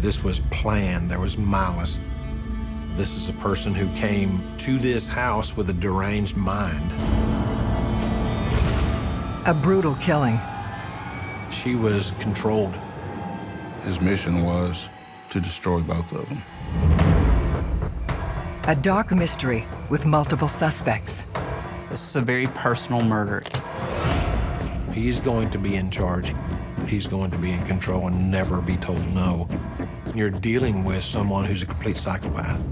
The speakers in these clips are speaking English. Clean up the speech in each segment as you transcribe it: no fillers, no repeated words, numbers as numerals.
This was planned. There was malice. This is a person who came to this house with a deranged mind. A brutal killing. She was controlled. His mission was to destroy both of them. A dark mystery with multiple suspects. This is a very personal murder. He's going to be in charge. He's going to be in control and never be told no. You're dealing with someone who's a complete psychopath.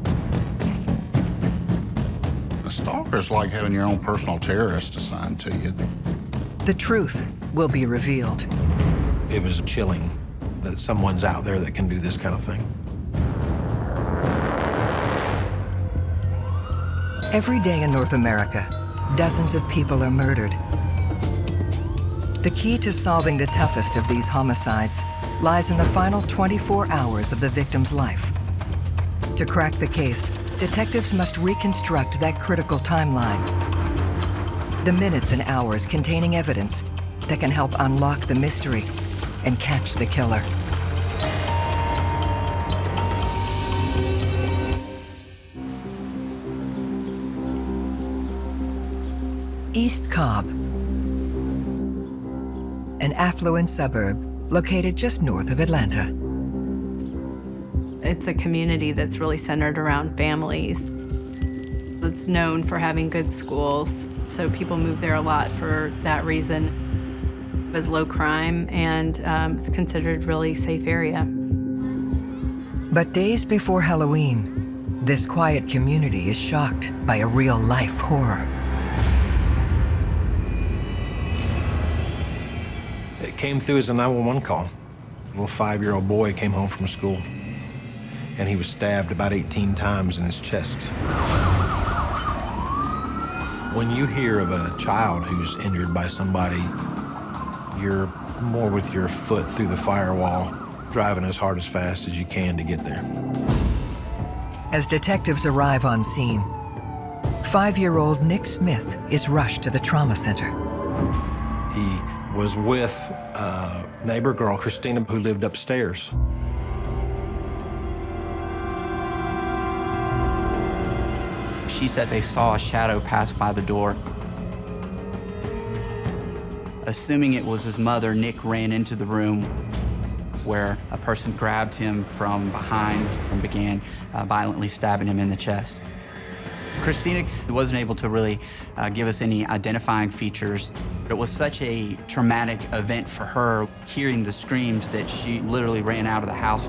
A stalker is like having your own personal terrorist assigned to you. The truth will be revealed. It was chilling that someone's out there that can do this kind of thing. Every day in North America, dozens of people are murdered. The key to solving the toughest of these homicides lies in the final 24 hours of the victim's life. To crack the case, detectives must reconstruct that critical timeline. The minutes and hours containing evidence that can help unlock the mystery and catch the killer. East Cobb, an affluent suburb located just north of Atlanta. It's a community that's really centered around families. It's known for having good schools, so people move there a lot for that reason. It's low crime, and it's considered a really safe area. But days before Halloween, this quiet community is shocked by a real-life horror. It came through as a 911 call. A little 5-year-old boy came home from school, and he was stabbed about 18 times in his chest. When you hear of a child who's injured by somebody, you're more with your foot through the firewall, driving as hard as fast as you can to get there. As detectives arrive on scene, 5-year-old Nick Smith is rushed to the trauma center. He was with a neighbor girl, Christina, who lived upstairs. She said they saw a shadow pass by the door. Assuming it was his mother, Nick ran into the room where a person grabbed him from behind and began violently stabbing him in the chest. Christina wasn't able to really give us any identifying features. It was such a traumatic event for her, hearing the screams, that she literally ran out of the house.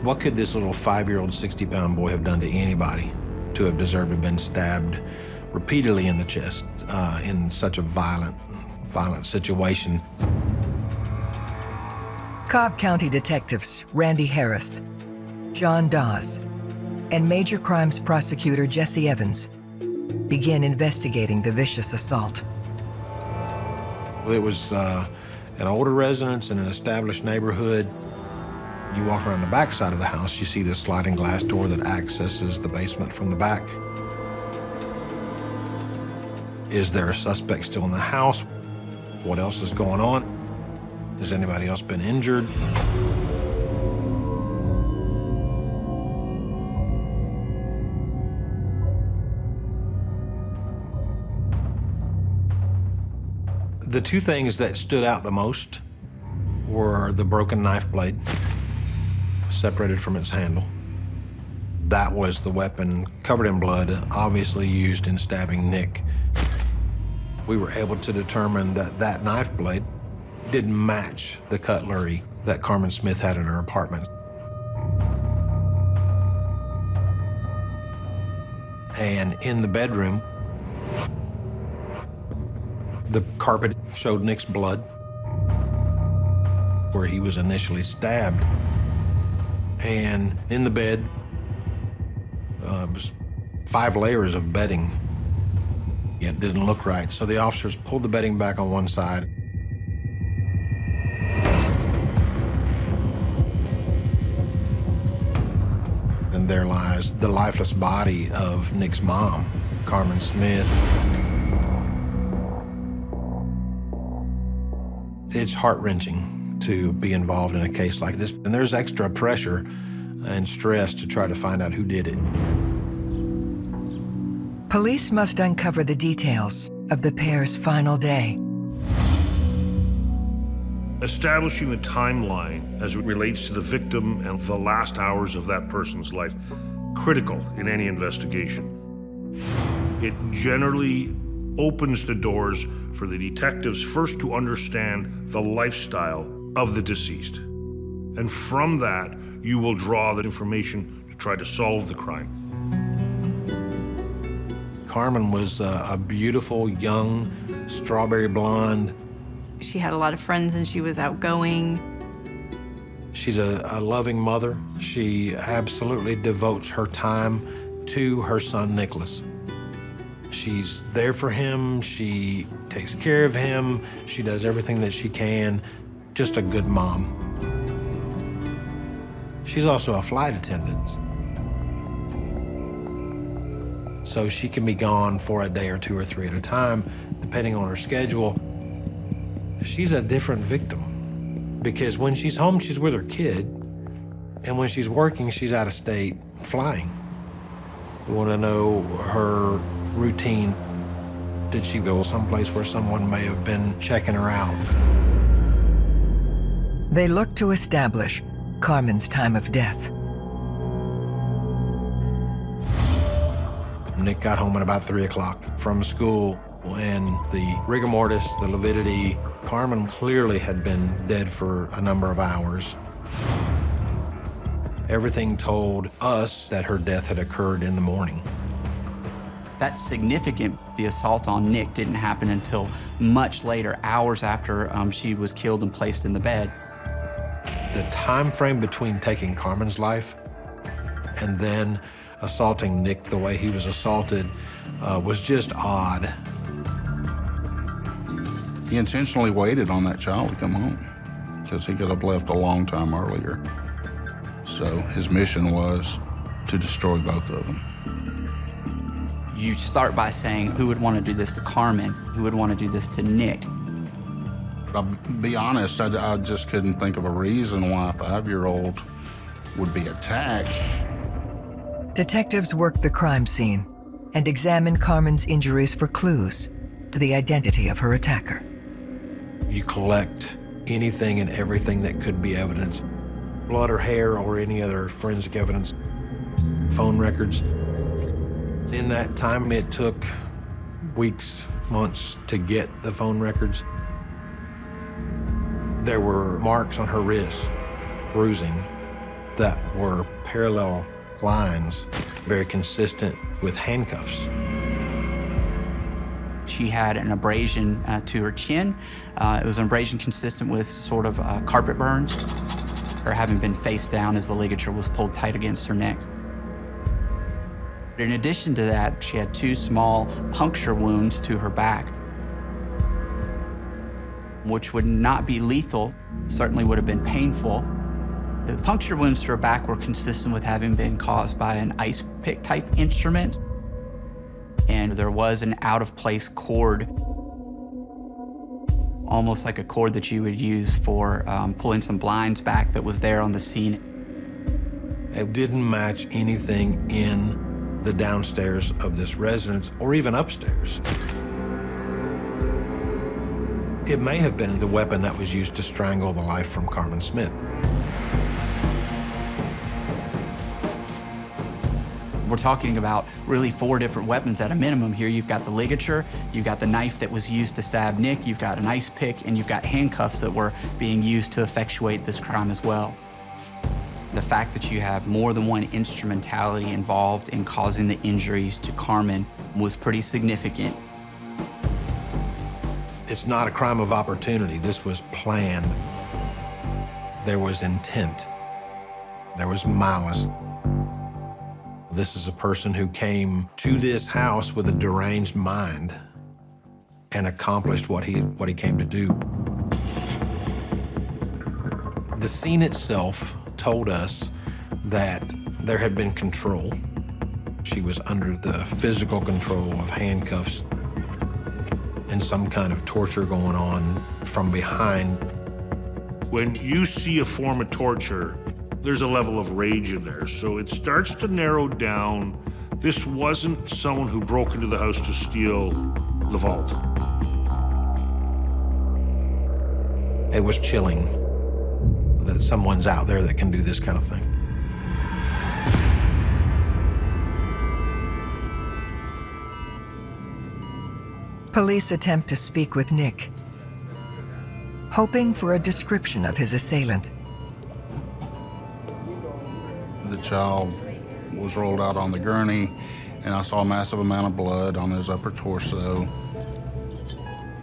What could this little 5-year-old, 60-pound boy have done to anybody to have deserved to have been stabbed repeatedly in the chest in such a violent situation? Cobb County detectives Randy Harris, John Dawes, and Major Crimes Prosecutor Jesse Evans begin investigating the vicious assault. It was an older residence in an established neighborhood. You walk around the back side of the house, you see this sliding glass door that accesses the basement from the back. Is there a suspect still in the house? What else is going on? Has anybody else been injured? The two things that stood out the most were the broken knife blade, separated from its handle. That was the weapon covered in blood, obviously used in stabbing Nick. We were able to determine that that knife blade didn't match the cutlery that Carmen Smith had in her apartment. And in the bedroom, the carpet showed Nick's blood where he was initially stabbed. And in the bed was 5 layers of bedding. It didn't look right, so the officers pulled the bedding back on one side. And there lies the lifeless body of Nick's mom, Carmen Smith. It's heart-wrenching. to be involved in a case like this. And there's extra pressure and stress to try to find out who did it. Police must uncover the details of the pair's final day. Establishing a timeline as it relates to the victim and the last hours of that person's life, critical in any investigation. It generally opens the doors for the detectives first to understand the lifestyle of the deceased. And from that, you will draw the information to try to solve the crime. Carmen was a beautiful, young, strawberry blonde. She had a lot of friends and she was outgoing. She's a loving mother. She absolutely devotes her time to her son, Nicholas. She's there for him. She takes care of him. She does everything that she can. Just a good mom. She's also a flight attendant. So she can be gone for a day or two or three at a time, depending on her schedule. She's a different victim because when she's home, she's with her kid. And when she's working, she's out of state flying. We want to know her routine. Did she go someplace where someone may have been checking her out? They look to establish Carmen's time of death. Nick got home at about 3 o'clock from school, and the rigor mortis, the lividity, Carmen clearly had been dead for a number of hours. Everything told us that her death had occurred in the morning. That's significant. The assault on Nick didn't happen until much later, hours after she was killed and placed in the bed. The time frame between taking Carmen's life and then assaulting Nick the way he was assaulted was just odd. He intentionally waited on that child to come home because he could have left a long time earlier. So his mission was to destroy both of them. You start by saying, who would want to do this to Carmen? Who would want to do this to Nick? I'll be honest, I just couldn't think of a reason why a 5-year-old would be attacked. Detectives work the crime scene and examine Carmen's injuries for clues to the identity of her attacker. You collect anything and everything that could be evidence, blood or hair or any other forensic evidence, phone records. In that time, it took weeks, months to get the phone records. There were marks on her wrist, bruising, that were parallel lines, very consistent with handcuffs. She had an abrasion to her chin. It was an abrasion consistent with sort of carpet burns, or having been face down as the ligature was pulled tight against her neck. In addition to that, she had 2 small puncture wounds to her back, which would not be lethal, certainly would have been painful. The puncture wounds to her back were consistent with having been caused by an ice pick type instrument. And there was an out-of-place cord, almost like a cord that you would use for pulling some blinds back, that was there on the scene. It didn't match anything in the downstairs of this residence or even upstairs. It may have been the weapon that was used to strangle the life from Carmen Smith. We're talking about really 4 different weapons at a minimum here. You've got the ligature, you've got the knife that was used to stab Nick, you've got an ice pick, and you've got handcuffs that were being used to effectuate this crime as well. The fact that you have more than one instrumentality involved in causing the injuries to Carmen was pretty significant. It's not a crime of opportunity. This was planned. There was intent. There was malice. This is a person who came to this house with a deranged mind and accomplished what he came to do. The scene itself told us that there had been control. She was under the physical control of handcuffs and some kind of torture going on from behind. When you see a form of torture, there's a level of rage in there. So it starts to narrow down. This wasn't someone who broke into the house to steal the vault. It was chilling that someone's out there that can do this kind of thing. Police attempt to speak with Nick, hoping for a description of his assailant. The child was rolled out on the gurney, and I saw a massive amount of blood on his upper torso,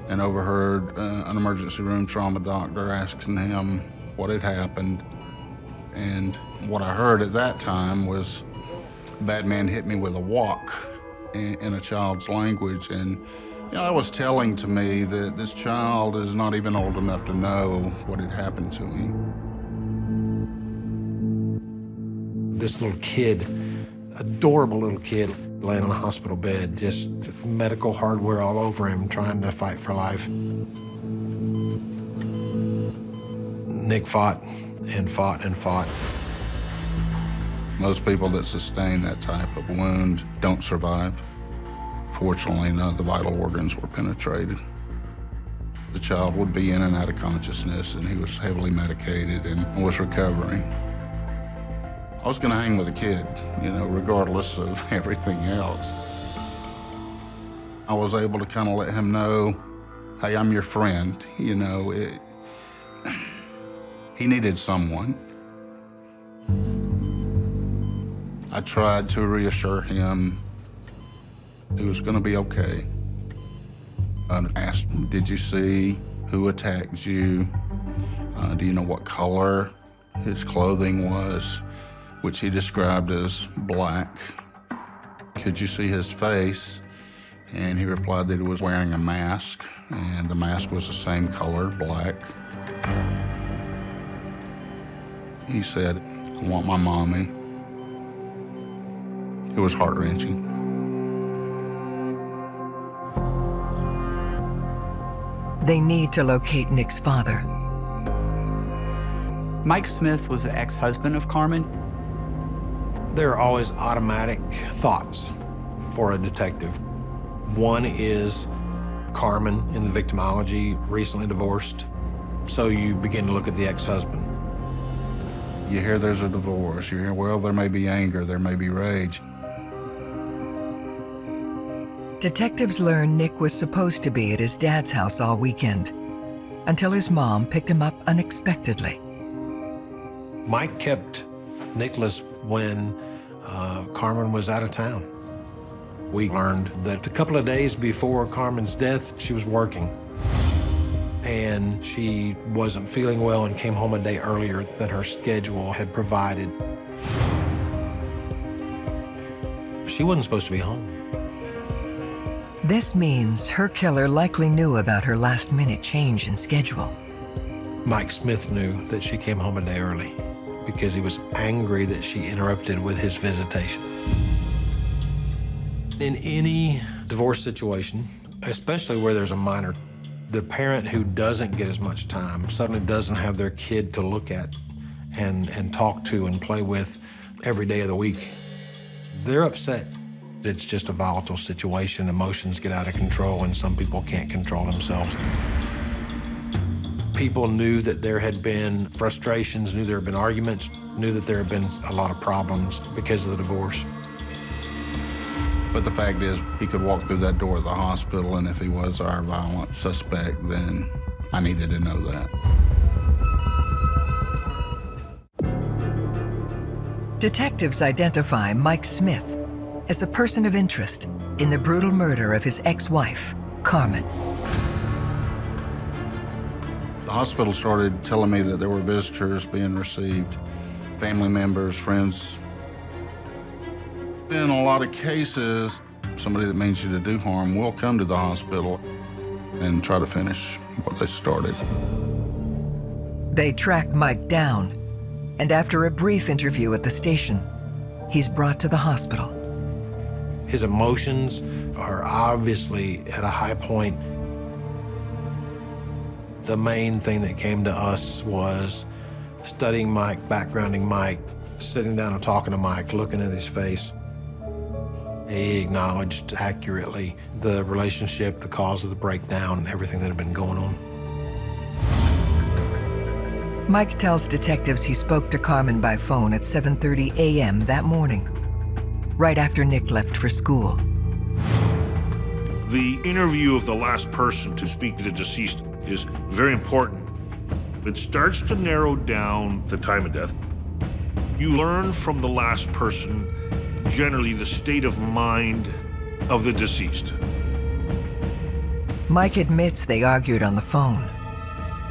and overheard an emergency room trauma doctor asking him what had happened. And what I heard at that time was, "Bad man hit me with a wok," in a child's language. And that was telling to me that this child is not even old enough to know what had happened to him. This little kid, adorable little kid, laying on a hospital bed, just medical hardware all over him, trying to fight for life. Nick fought and fought and fought. Most people that sustain that type of wound don't survive. Fortunately, none of the vital organs were penetrated. The child would be in and out of consciousness, and he was heavily medicated and was recovering. I was going to hang with the kid, regardless of everything else. I was able to kind of let him know, hey, I'm your friend. He needed someone. I tried to reassure him it was going to be okay. I asked him, did you see who attacked you? Do you know what color his clothing was, which he described as black? Could you see his face? And he replied that he was wearing a mask, and the mask was the same color, black. He said, I want my mommy. It was heart-wrenching. They need to locate Nick's father. Mike Smith was the ex-husband of Carmen. There are always automatic thoughts for a detective. One is Carmen in the victimology, recently divorced. So you begin to look at the ex-husband. You hear there's a divorce. You hear, well, there may be anger, there may be rage. Detectives learn Nick was supposed to be at his dad's house all weekend, until his mom picked him up unexpectedly. Mike kept Nicholas when Carmen was out of town. We learned that a couple of days before Carmen's death, she was working. And she wasn't feeling well and came home a day earlier than her schedule had provided. She wasn't supposed to be home. This means her killer likely knew about her last-minute change in schedule. Mike Smith knew that she came home a day early because he was angry that she interrupted with his visitation. In any divorce situation, especially where there's a minor, the parent who doesn't get as much time suddenly doesn't have their kid to look at and talk to and play with every day of the week. They're upset. It's just a volatile situation. Emotions get out of control, and some people can't control themselves. People knew that there had been frustrations, knew there had been arguments, knew that there had been a lot of problems because of the divorce. But the fact is, he could walk through that door of the hospital, and if he was our violent suspect, then I needed to know that. Detectives identify Mike Smith as a person of interest in the brutal murder of his ex-wife, Carmen. The hospital started telling me that there were visitors being received, family members, friends. In a lot of cases, somebody that means you to do harm will come to the hospital and try to finish what they started. They track Mike down, and after a brief interview at the station, he's brought to the hospital. His emotions are obviously at a high point. The main thing that came to us was studying Mike, backgrounding Mike, sitting down and talking to Mike, looking at his face. He acknowledged accurately the relationship, the cause of the breakdown, and everything that had been going on. Mike tells detectives he spoke to Carmen by phone at 7:30 a.m. that morning, right after Nick left for school. The interview of the last person to speak to the deceased is very important. It starts to narrow down the time of death. You learn from the last person generally the state of mind of the deceased. Mike admits they argued on the phone.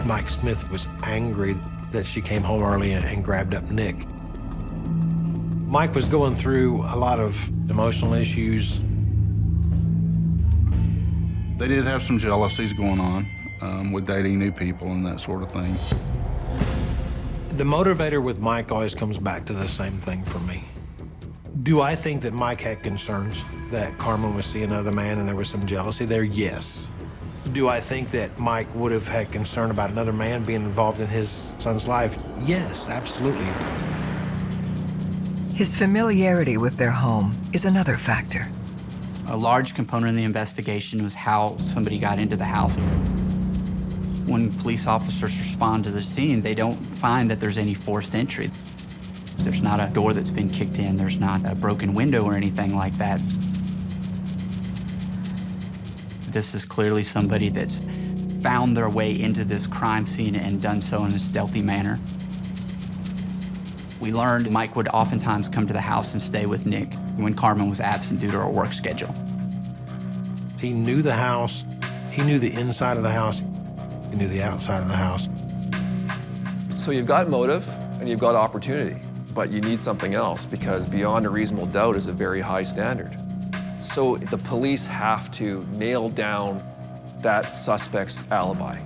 Mike Smith was angry that she came home early and grabbed up Nick. Mike was going through a lot of emotional issues. They did have some jealousies going on with dating new people and that sort of thing. The motivator with Mike always comes back to the same thing for me. Do I think that Mike had concerns that Carmen was seeing another man and there was some jealousy there? Yes. Do I think that Mike would have had concern about another man being involved in his son's life? Yes, absolutely. His familiarity with their home is another factor. A large component of the investigation was how somebody got into the house. When police officers respond to the scene, they don't find that there's any forced entry. There's not a door that's been kicked in. There's not a broken window or anything like that. This is clearly somebody that's found their way into this crime scene and done so in a stealthy manner. We learned Mike would oftentimes come to the house and stay with Nick when Carmen was absent due to her work schedule. He knew the house. He knew the inside of the house. He knew the outside of the house. So you've got motive and you've got opportunity, but you need something else because beyond a reasonable doubt is a very high standard. So the police have to nail down that suspect's alibi,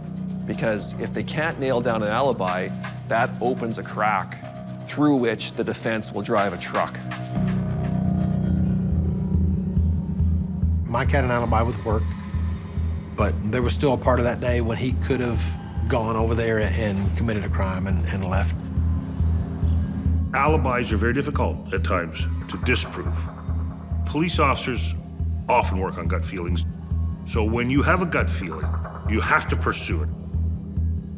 because if they can't nail down an alibi, that opens a crack through which the defense will drive a truck. Mike had an alibi with work, but there was still a part of that day when he could have gone over there and committed a crime and left. Alibis are very difficult at times to disprove. Police officers often work on gut feelings. So when you have a gut feeling, you have to pursue it.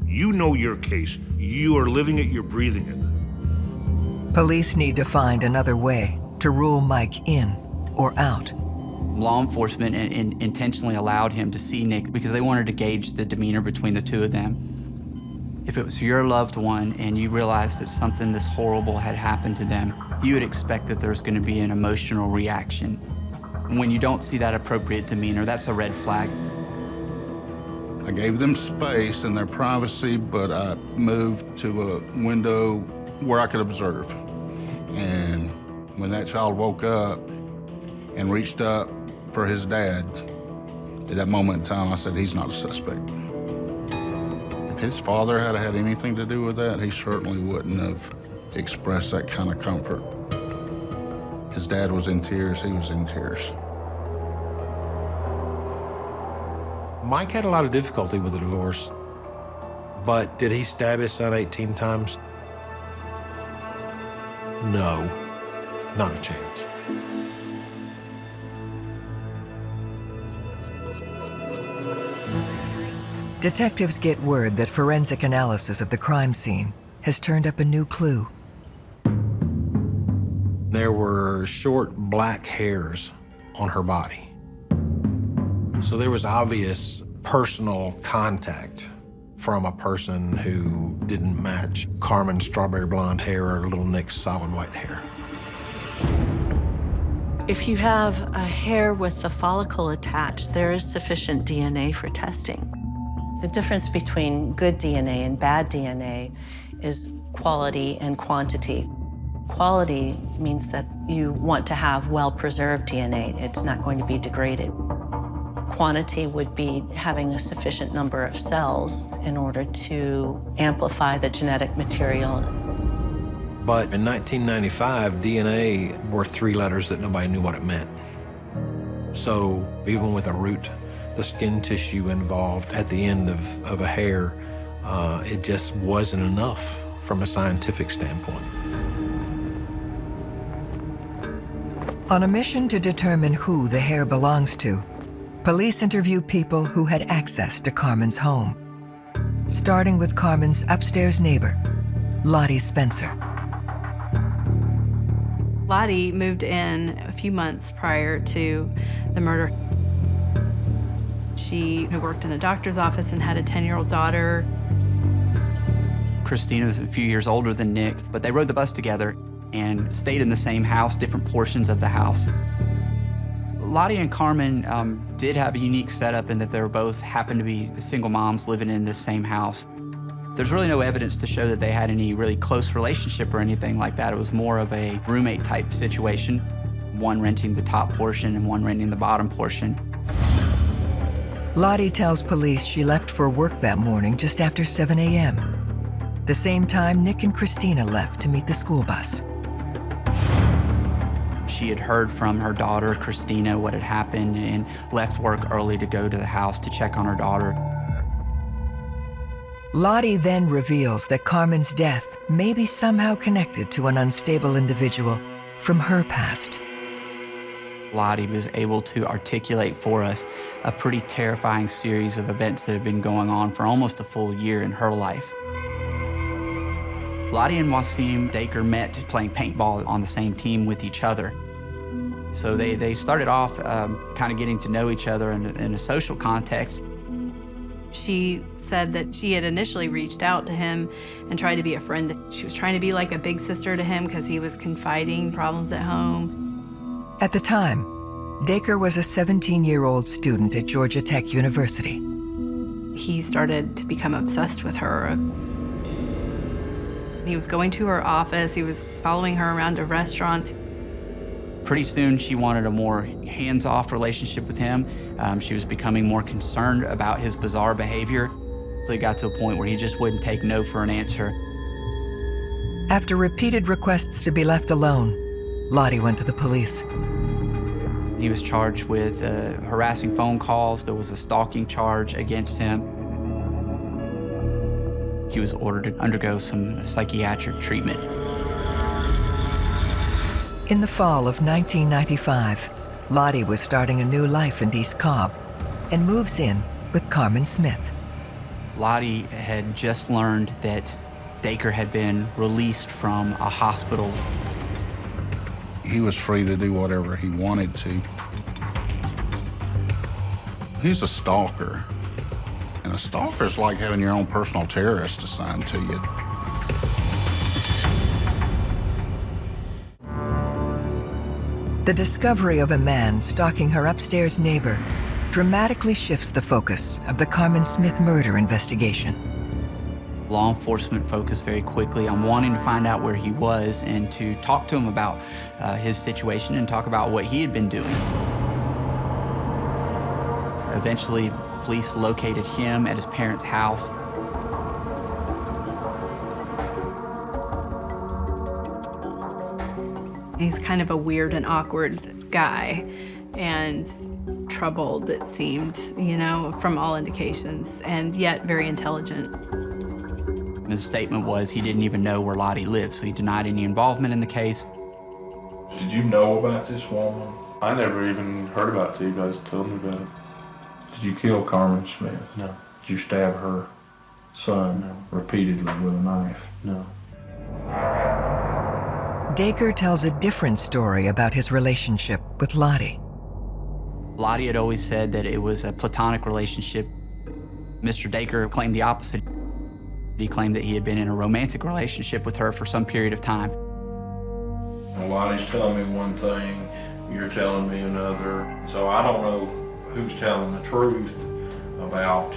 You know your case. You are living it, you're breathing it. Police need to find another way to rule Mike in or out. Law enforcement intentionally allowed him to see Nick because they wanted to gauge the demeanor between the two of them. If it was your loved one and you realized that something this horrible had happened to them, you would expect that there's going to be an emotional reaction. When you don't see that appropriate demeanor, that's a red flag. I gave them space and their privacy, but I moved to a window where I could observe. And when that child woke up and reached up for his dad, at that moment in time, I said, he's not a suspect. If his father had had anything to do with that, he certainly wouldn't have expressed that kind of comfort. His dad was in tears, he was in tears. Mike had a lot of difficulty with the divorce, but did he stab his son 18 times? No, not a chance. Detectives get word that forensic analysis of the crime scene has turned up a new clue. There were short black hairs on her body. So there was obvious personal contact from a person who didn't match Carmen's strawberry blonde hair or little Nick's solid white hair. If you have a hair with the follicle attached, there is sufficient DNA for testing. The difference between good DNA and bad DNA is quality and quantity. Quality means that you want to have well-preserved DNA. It's not going to be degraded. Quantity would be having a sufficient number of cells in order to amplify the genetic material. But in 1995, DNA were 3 letters that nobody knew what it meant. So even with a root the skin tissue involved at the end of a hair, it just wasn't enough from a scientific standpoint. On a mission to determine who the hair belongs to, police interview people who had access to Carmen's home, starting with Carmen's upstairs neighbor, Lottie Spencer. Lottie moved in a few months prior to the murder. She worked in a doctor's office and had a 10-year-old daughter. Christina was a few years older than Nick, but they rode the bus together and stayed in the same house, different portions of the house. Lottie and Carmen did have a unique setup in that they were both happened to be single moms living in this same house. There's really no evidence to show that they had any really close relationship or anything like that. It was more of a roommate type situation, one renting the top portion and one renting the bottom portion. Lottie tells police she left for work that morning just after 7 a.m., the same time Nick and Christina left to meet the school bus. She had heard from her daughter, Christina, what had happened and left work early to go to the house to check on her daughter. Lottie then reveals that Carmen's death may be somehow connected to an unstable individual from her past. Lottie was able to articulate for us a pretty terrifying series of events that have been going on for almost a full year in her life. Lottie and Wasim Dacre met playing paintball on the same team with each other. So they started off kind of getting to know each other in a social context. She said that she had initially reached out to him and tried to be a friend. She was trying to be like a big sister to him because he was confiding problems at home. At the time, Dacre was a 17-year-old student at Georgia Tech University. He started to become obsessed with her. He was going to her office. He was following her around to restaurants. Pretty soon, she wanted a more hands-off relationship with him. She was becoming more concerned about his bizarre behavior. So it got to a point where he just wouldn't take no for an answer. After repeated requests to be left alone, Lottie went to the police. He was charged with harassing phone calls. There was a stalking charge against him. He was ordered to undergo some psychiatric treatment. In the fall of 1995, Lottie was starting a new life in East Cobb and moves in with Carmen Smith. Lottie had just learned that Dacre had been released from a hospital. He was free to do whatever he wanted to. He's a stalker. And a stalker is like having your own personal terrorist assigned to you. The discovery of a man stalking her upstairs neighbor dramatically shifts the focus of the Carmen Smith murder investigation. Law enforcement focused very quickly on wanting to find out where he was and to talk to him about his situation and talk about what he had been doing. Eventually, police located him at his parents' house. He's kind of a weird and awkward guy and troubled, it seemed, you know, from all indications, and yet very intelligent. His statement was he didn't even know where Lottie lived, so he denied any involvement in the case. Did you know about this woman? I never even heard about it till you guys told me about it. Did you kill Carmen Smith? No. Did you stab her son repeatedly with a knife? No. Dacre tells a different story about his relationship with Lottie. Lottie had always said that it was a platonic relationship. Mr. Dacre claimed the opposite. He claimed that he had been in a romantic relationship with her for some period of time. Well, Lottie's telling me one thing, you're telling me another. So I don't know who's telling the truth about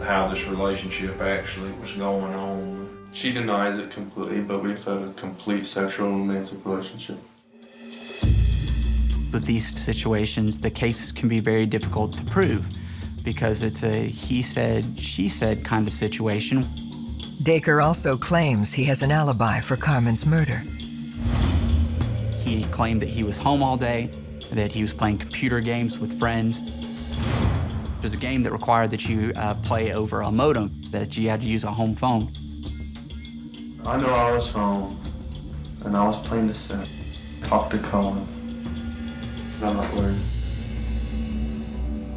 how this relationship actually was going on. She denies it completely, but we've had a complete sexual romantic relationship. With these situations, the cases can be very difficult to prove because it's a he said, she said kind of situation. Dacre also claims he has an alibi for Carmen's murder. He claimed that he was home all day, that he was playing computer games with friends. It was a game that required that you play over a modem, that you had to use a home phone. I know I was home, and I was playing the set. Talk to Colin. I'm not worried.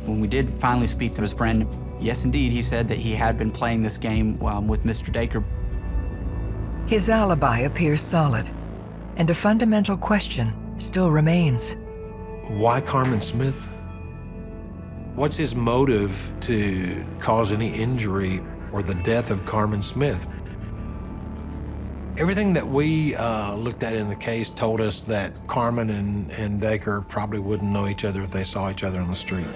When we did finally speak to his friend, yes, indeed, he said that he had been playing this game with Mr. Dacre. His alibi appears solid, and a fundamental question still remains. Why Carmen Smith? What's his motive to cause any injury or the death of Carmen Smith? Everything that we looked at in the case told us that Carmen and Dacre probably wouldn't know each other if they saw each other on the street.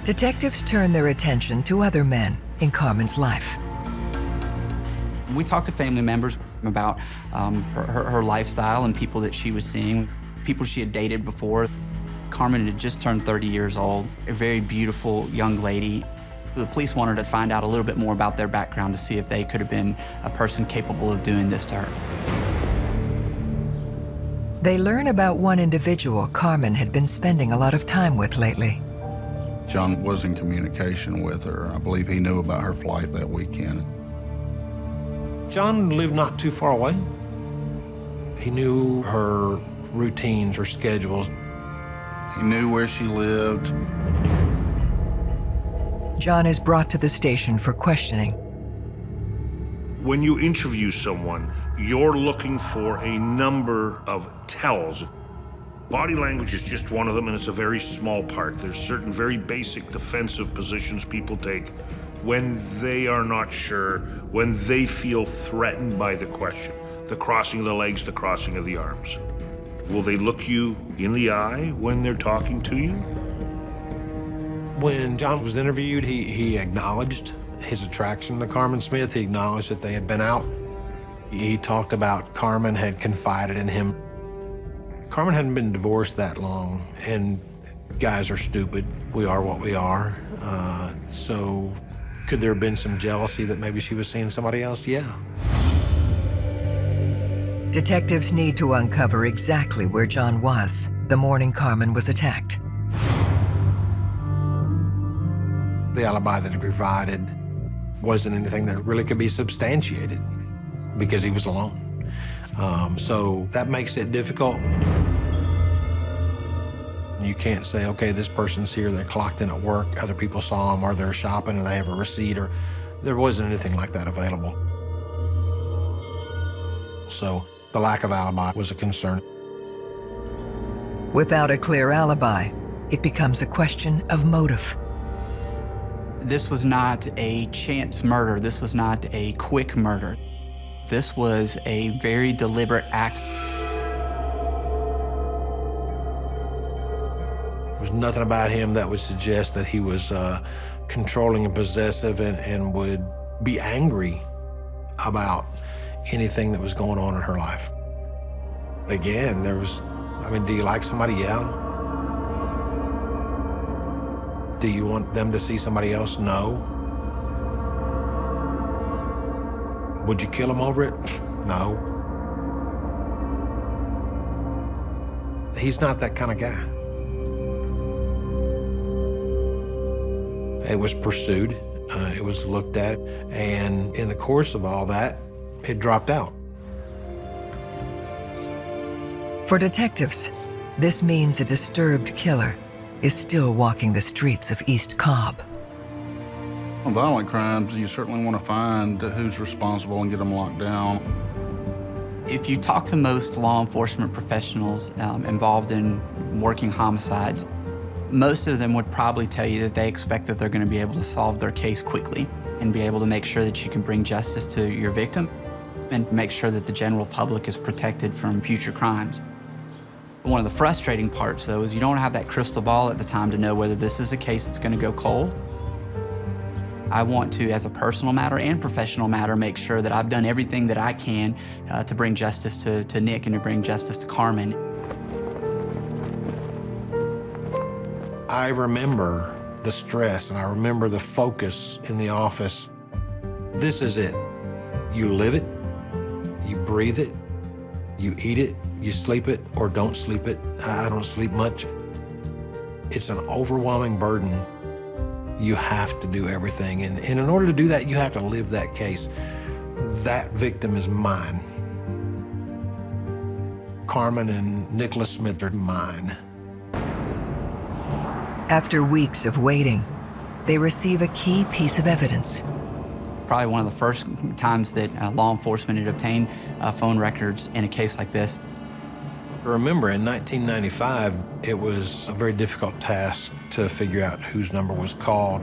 Detectives turn their attention to other men in Carmen's life. We talked to family members about her lifestyle and people that she was seeing, people she had dated before. Carmen had just turned 30 years old, a very beautiful young lady. The police wanted to find out a little bit more about their background to see if they could have been a person capable of doing this to her. They learn about one individual Carmen had been spending a lot of time with lately. John was in communication with her. I believe he knew about her flight that weekend. John lived not too far away. He knew her routines, her schedules. He knew where she lived. John is brought to the station for questioning. When you interview someone, you're looking for a number of tells. Body language is just one of them, and it's a very small part. There's certain very basic defensive positions people take when they are not sure, when they feel threatened by the question. The crossing of the legs, the crossing of the arms. Will they look you in the eye when they're talking to you? When John was interviewed, he acknowledged his attraction to Carmen Smith. He acknowledged that they had been out. He talked about Carmen had confided in him. Carmen hadn't been divorced that long, and guys are stupid. We are what we are. So could there have been some jealousy that maybe she was seeing somebody else? Yeah. Detectives need to uncover exactly where John was the morning Carmen was attacked. The alibi that he provided wasn't anything that really could be substantiated because he was alone. So that makes it difficult. You can't say, okay, this person's here, they're clocked in at work, other people saw them, or they're shopping and they have a receipt, or there wasn't anything like that available. So the lack of alibi was a concern. Without a clear alibi, it becomes a question of motive. This was not a chance murder. This was not a quick murder. This was a very deliberate act. There was nothing about him that would suggest that he was controlling and possessive and would be angry about anything that was going on in her life. Again, there was, do you like somebody? Yeah. Do you want them to see somebody else? No. Would you kill him over it? No. He's not that kind of guy. It was pursued, it was looked at, and in the course of all that, it dropped out. For detectives, this means a disturbed killer is still walking the streets of East Cobb. On violent crimes, you certainly want to find who's responsible and get them locked down. If you talk to most law enforcement professionals involved in working homicides, most of them would probably tell you that they expect that they're going to be able to solve their case quickly and be able to make sure that you can bring justice to your victim and make sure that the general public is protected from future crimes. One of the frustrating parts, though, is you don't have that crystal ball at the time to know whether this is a case that's going to go cold. I want to, as a personal matter and professional matter, make sure that I've done everything that I can to bring justice to Nick and to bring justice to Carmen. I remember the stress and I remember the focus in the office. This is it. You live it, you breathe it, you eat it, you sleep it or don't sleep it. I don't sleep much. It's an overwhelming burden. You have to do everything. And in order to do that, you have to live that case. That victim is mine. Carmen and Nicholas Smith are mine. After weeks of waiting, they receive a key piece of evidence. Probably one of the first times that law enforcement had obtained phone records in a case like this. Remember, in 1995, it was a very difficult task to figure out whose number was called.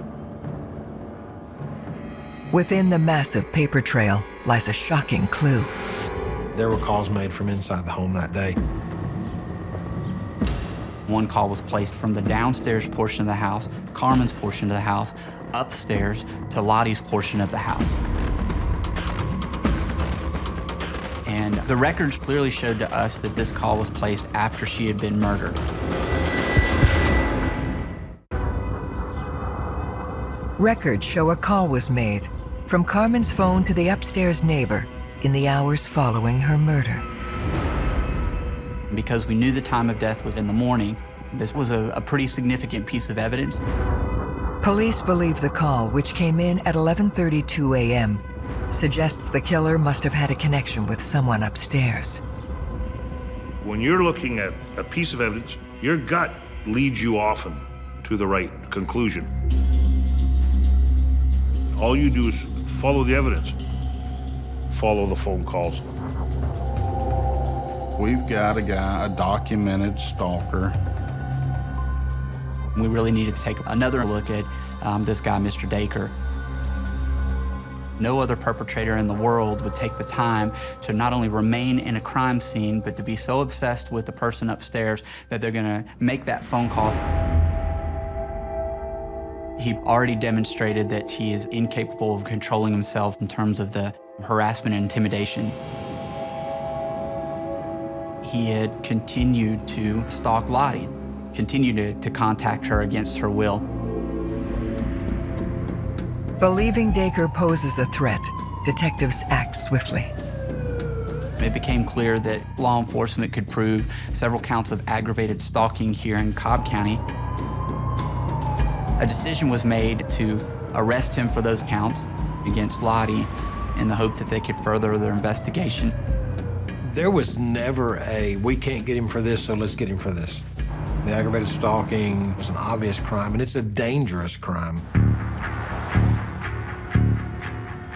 Within the massive paper trail lies a shocking clue. There were calls made from inside the home that day. One call was placed from the downstairs portion of the house, Carmen's portion of the house, upstairs to Lottie's portion of the house. And the records clearly showed to us that this call was placed after she had been murdered. Records show a call was made from Carmen's phone to the upstairs neighbor in the hours following her murder. Because we knew the time of death was in the morning, this was a pretty significant piece of evidence. Police believe the call, which came in at 11:32 a.m., suggests the killer must have had a connection with someone upstairs. When you're looking at a piece of evidence, your gut leads you often to the right conclusion. All you do is follow the evidence, follow the phone calls. We've got a guy, a documented stalker. We really needed to take another look at this guy, Mr. Dacre. No other perpetrator in the world would take the time to not only remain in a crime scene, but to be so obsessed with the person upstairs that they're gonna make that phone call. He already demonstrated that he is incapable of controlling himself in terms of the harassment and intimidation. He had continued to stalk Lottie, continued to contact her against her will. Believing Dacre poses a threat, detectives act swiftly. It became clear that law enforcement could prove several counts of aggravated stalking here in Cobb County. A decision was made to arrest him for those counts against Lottie in the hope that they could further their investigation. There was never a, we can't get him for this, so let's get him for this. The aggravated stalking was an obvious crime, and it's a dangerous crime.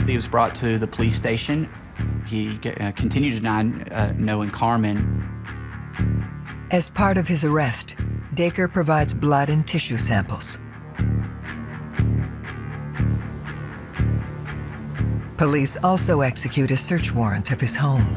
He was brought to the police station. He continued to deny knowing Carmen. As part of his arrest, Dacre provides blood and tissue samples. Police also execute a search warrant of his home.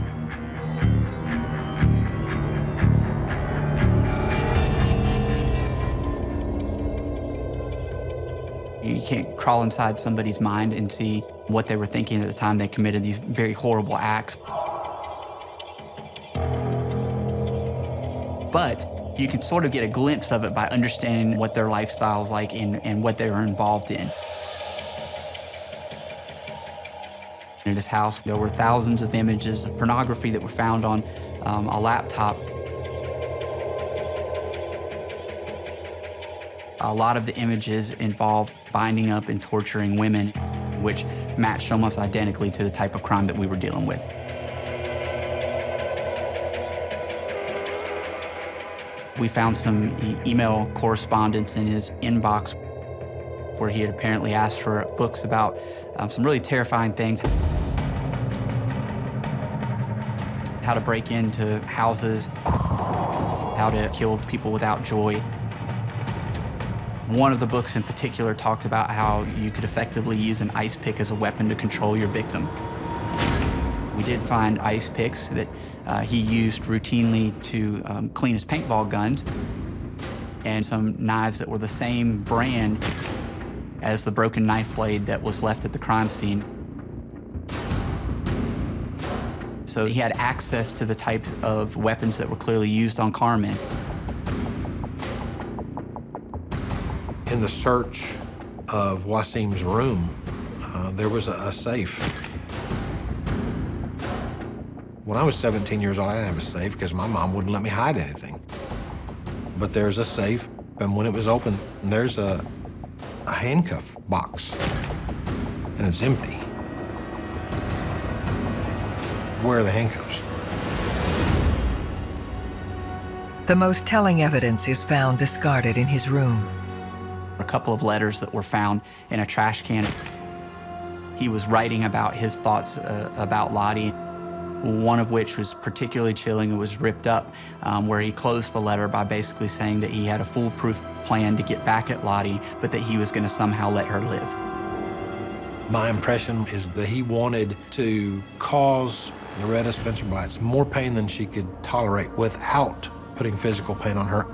You can't crawl inside somebody's mind and see what they were thinking at the time they committed these very horrible acts. But you can sort of get a glimpse of it by understanding what their lifestyle's like and what they were involved in. In his house, there were thousands of images of pornography that were found on a laptop. A lot of the images involved binding up and torturing women, which matched almost identically to the type of crime that we were dealing with. We found some email correspondence in his inbox where he had apparently asked for books about some really terrifying things. How to break into houses, how to kill people without joy. One of the books in particular talked about how you could effectively use an ice pick as a weapon to control your victim. We did find ice picks that he used routinely to clean his paintball guns, and some knives that were the same brand as the broken knife blade that was left at the crime scene. So he had access to the type of weapons that were clearly used on Carmen. In the search of Wasim's room, there was a safe. When I was 17 years old, I didn't have a safe because my mom wouldn't let me hide anything. But there's a safe. And when it was open, there's a handcuff box, and it's empty. Where are the handcuffs? The most telling evidence is found discarded in his room. A couple of letters that were found in a trash can. He was writing about his thoughts about Lottie, one of which was particularly chilling. It was ripped up, where he closed the letter by basically saying that he had a foolproof plan to get back at Lottie, but that he was going to somehow let her live. My impression is that he wanted to cause Loretta Spencer Blatz more pain than she could tolerate without putting physical pain on her.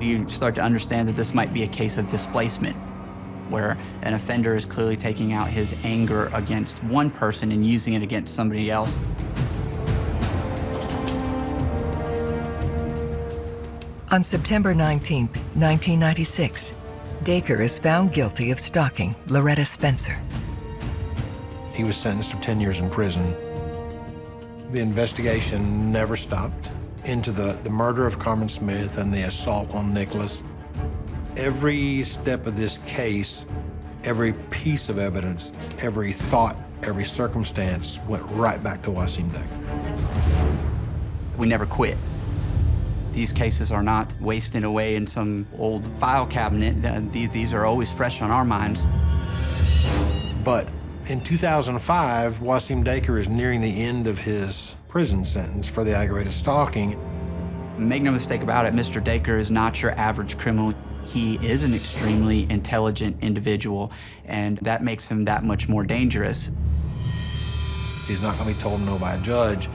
You start to understand that this might be a case of displacement, where an offender is clearly taking out his anger against one person and using it against somebody else. On September 19, 1996, Dacre is found guilty of stalking Loretta Spencer. He was sentenced to 10 years in prison. The investigation never stopped into the murder of Carmen Smith and the assault on Nicholas. Every step of this case, every piece of evidence, every thought, every circumstance went right back to Wasim Dacre. We never quit. These cases are not wasting away in some old file cabinet. These are always fresh on our minds. But in 2005, Wasim Dacre is nearing the end of his prison sentence for the aggravated stalking. Make no mistake about it, Mr. Dacre is not your average criminal. He is an extremely intelligent individual, and that makes him that much more dangerous. He's not going to be told no by a judge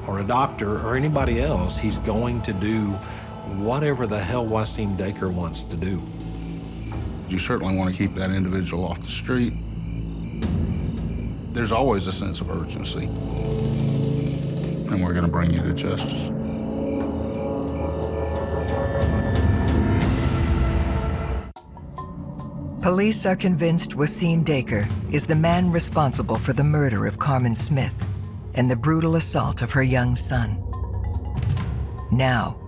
or a doctor or anybody else. He's going to do whatever the hell Wasim Dacre wants to do. You certainly want to keep that individual off the street. There's always a sense of urgency, and we're going to bring you to justice. Police are convinced Wasim Dacre is the man responsible for the murder of Carmen Smith and the brutal assault of her young son. Now,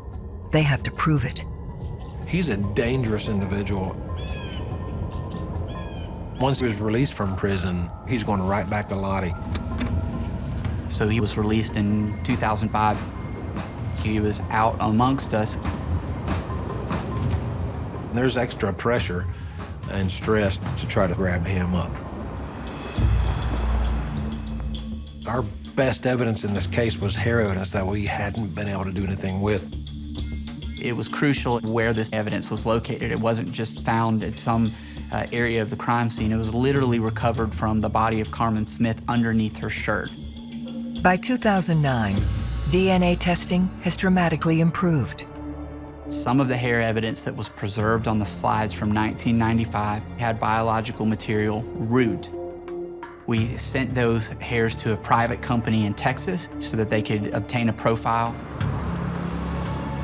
they have to prove it. He's a dangerous individual. Once he was released from prison, he's going right back to Lottie. So he was released in 2005. He was out amongst us. There's extra pressure and stress to try to grab him up. Our best evidence in this case was hair evidence that we hadn't been able to do anything with. It was crucial where this evidence was located. It wasn't just found at some area of the crime scene. It was literally recovered from the body of Carmen Smith underneath her shirt. By 2009, DNA testing has dramatically improved. Some of the hair evidence that was preserved on the slides from 1995 had biological material, root. We sent those hairs to a private company in Texas so that they could obtain a profile.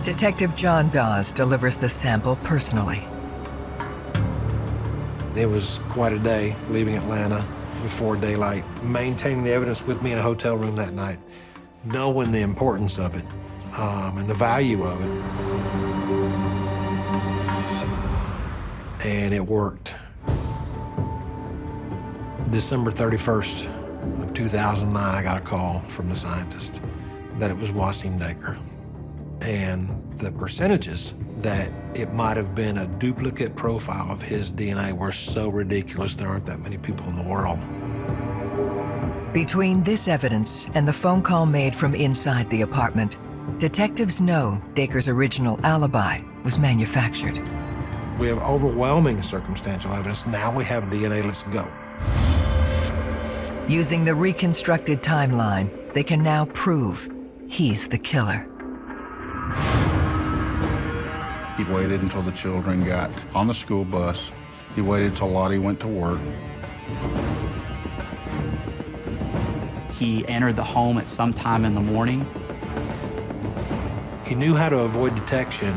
Detective John Dawes delivers the sample personally. It was quite a day leaving Atlanta before daylight, maintaining the evidence with me in a hotel room that night, knowing the importance of it and the value of it. And it worked. December 31st of 2009, I got a call from the scientist that it was Wasim Dacre. And the percentages that it might have been a duplicate profile of his DNA were so ridiculous. There aren't that many people in the world. Between this evidence and the phone call made from inside the apartment, detectives know Dacre's original alibi was manufactured. We have overwhelming circumstantial evidence. Now we have DNA. Let's go. Using the reconstructed timeline, they can now prove he's the killer. He waited until the children got on the school bus. He waited till Lottie went to work. He entered the home at some time in the morning. He knew how to avoid detection.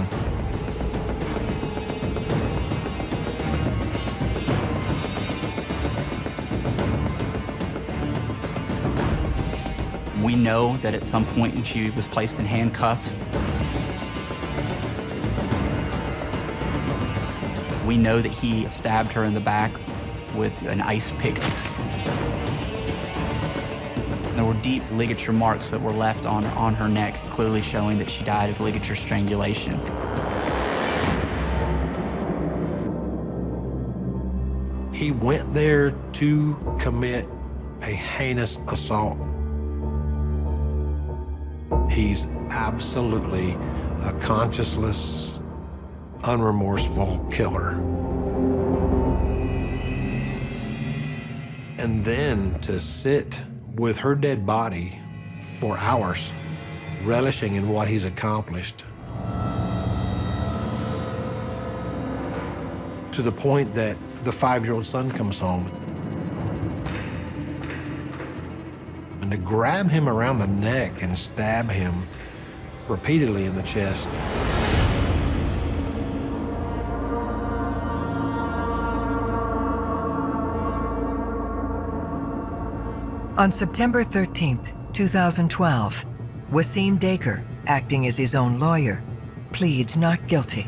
We know that at some point she was placed in handcuffs. We know that he stabbed her in the back with an ice pick. There were deep ligature marks that were left on her neck, clearly showing that she died of ligature strangulation. He went there to commit a heinous assault. He's absolutely a conscienceless, unremorseful killer. And then to sit with her dead body for hours, relishing in what he's accomplished, to the point that the 5-year-old son comes home. And to grab him around the neck and stab him repeatedly in the chest. On September 13th, 2012, Wasim Dacre, acting as his own lawyer, pleads not guilty.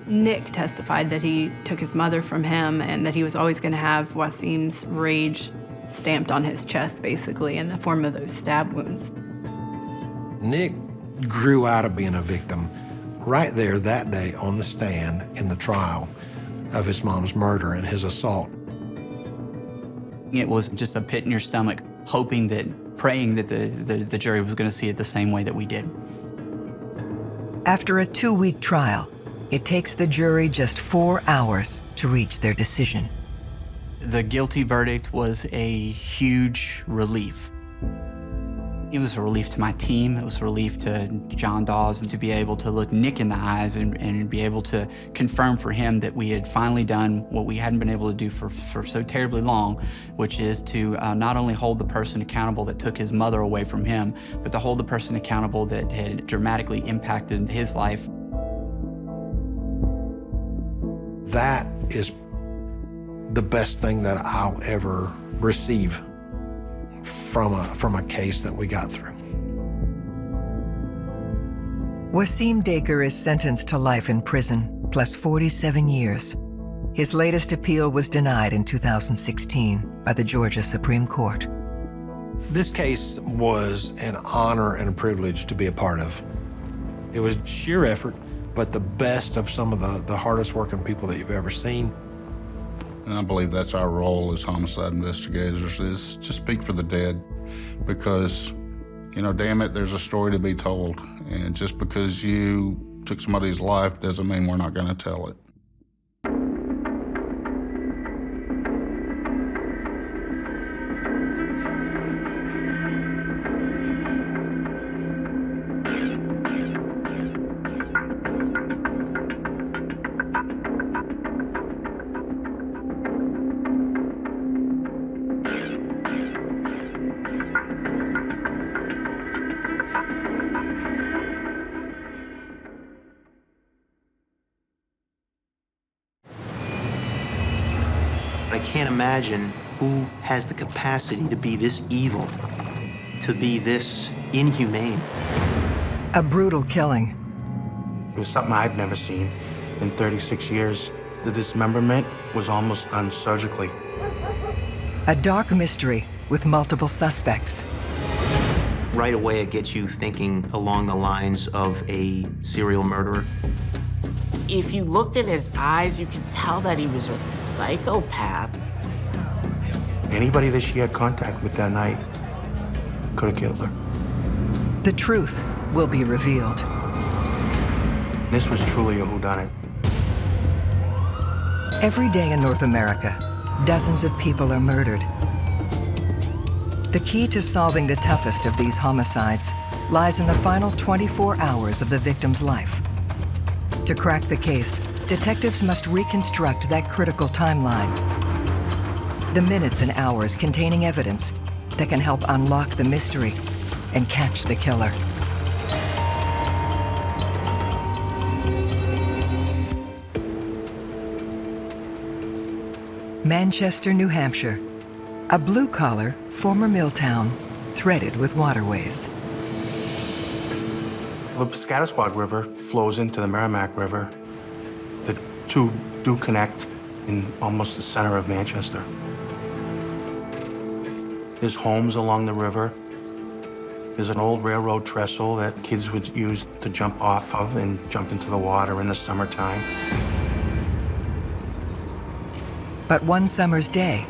Nick testified that he took his mother from him and that he was always going to have Wasim's rage stamped on his chest, basically, in the form of those stab wounds. Nick grew out of being a victim right there that day on the stand in the trial of his mom's murder and his assault. It was just a pit in your stomach, praying that the jury was going to see it the same way that we did. After a 2-week trial, it takes the jury just 4 hours to reach their decision. The guilty verdict was a huge relief. It was a relief to my team. It was a relief to John Dawes, and to be able to look Nick in the eyes and be able to confirm for him that we had finally done what we hadn't been able to do for so terribly long, which is to not only hold the person accountable that took his mother away from him, but to hold the person accountable that had dramatically impacted his life. That is the best thing that I'll ever receive from a case that we got through. Wasim Dacre is sentenced to life in prison, plus 47 years. His latest appeal was denied in 2016 by the Georgia Supreme Court. This case was an honor and a privilege to be a part of. It was sheer effort, but the best of some of the hardest working people that you've ever seen. And I believe that's our role as homicide investigators, is to speak for the dead, because, you know, damn it, there's a story to be told. And just because you took somebody's life doesn't mean we're not going to tell it. I can't imagine who has the capacity to be this evil, to be this inhumane. A brutal killing. It was something I'd never seen in 36 years. The dismemberment was almost done surgically. A dark mystery with multiple suspects. Right away, it gets you thinking along the lines of a serial murderer. If you looked at his eyes, you could tell that he was a psychopath. Anybody that she had contact with that night could have killed her. The truth will be revealed. This was truly a whodunit. Every day in North America, dozens of people are murdered. The key to solving the toughest of these homicides lies in the final 24 hours of the victim's life. To crack the case, detectives must reconstruct that critical timeline. The minutes and hours containing evidence that can help unlock the mystery and catch the killer. Manchester, New Hampshire, a blue-collar former mill town threaded with waterways. The Scottisquag River flows into the Merrimack River. The two do connect in almost the center of Manchester. There's homes along the river. There's an old railroad trestle that kids would use to jump off of and jump into the water in the summertime. But one summer's day,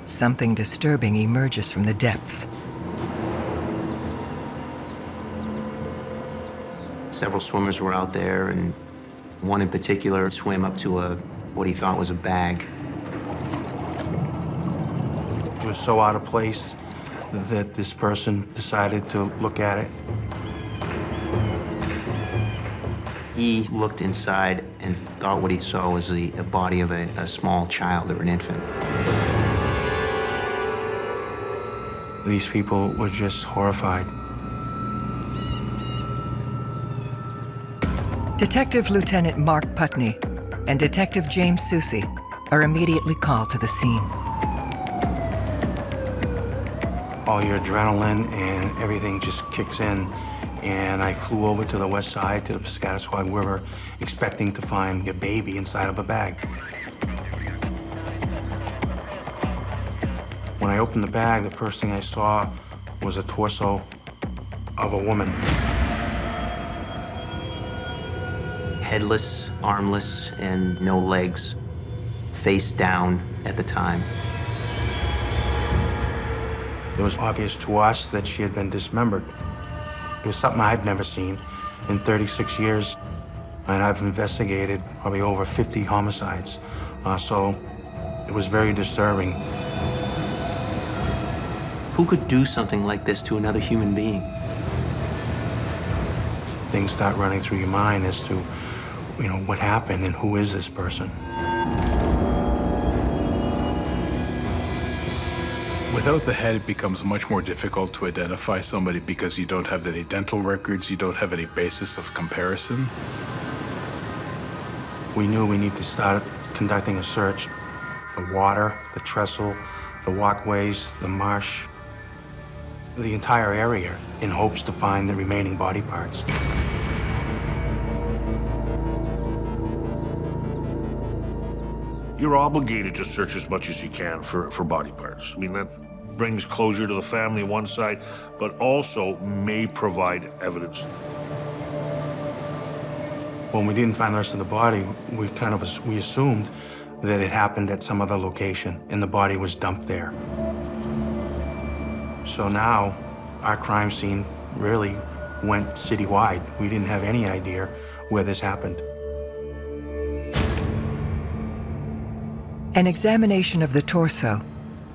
something disturbing emerges from the depths. Several swimmers were out there, and one in particular swam up to what he thought was a bag. It was so out of place that this person decided to look at it. He looked inside and thought what he saw was a body of a small child or an infant. These people were just horrified. Detective Lieutenant Mark Putney and Detective James Susi are immediately called to the scene. All your adrenaline and everything just kicks in. And I flew over to the west side, to the Piscataqua River, expecting to find a baby inside of a bag. When I opened the bag, the first thing I saw was a torso of a woman. Headless, armless, and no legs, face down at the time. It was obvious to us that she had been dismembered. It was something I'd never seen in 36 years, and I've investigated probably over 50 homicides, so it was very disturbing. Who could do something like this to another human being? Things start running through your mind as to, what happened and who is this person. Without the head, it becomes much more difficult to identify somebody because you don't have any dental records, you don't have any basis of comparison. We knew we need to start conducting a search. The water, the trestle, the walkways, the marsh, the entire area, in hopes to find the remaining body parts. You're obligated to search as much as you can for body parts. I mean, that brings closure to the family on one side, but also may provide evidence. When we didn't find the rest of the body, we assumed that it happened at some other location and the body was dumped there. So now our crime scene really went citywide. We didn't have any idea where this happened. An examination of the torso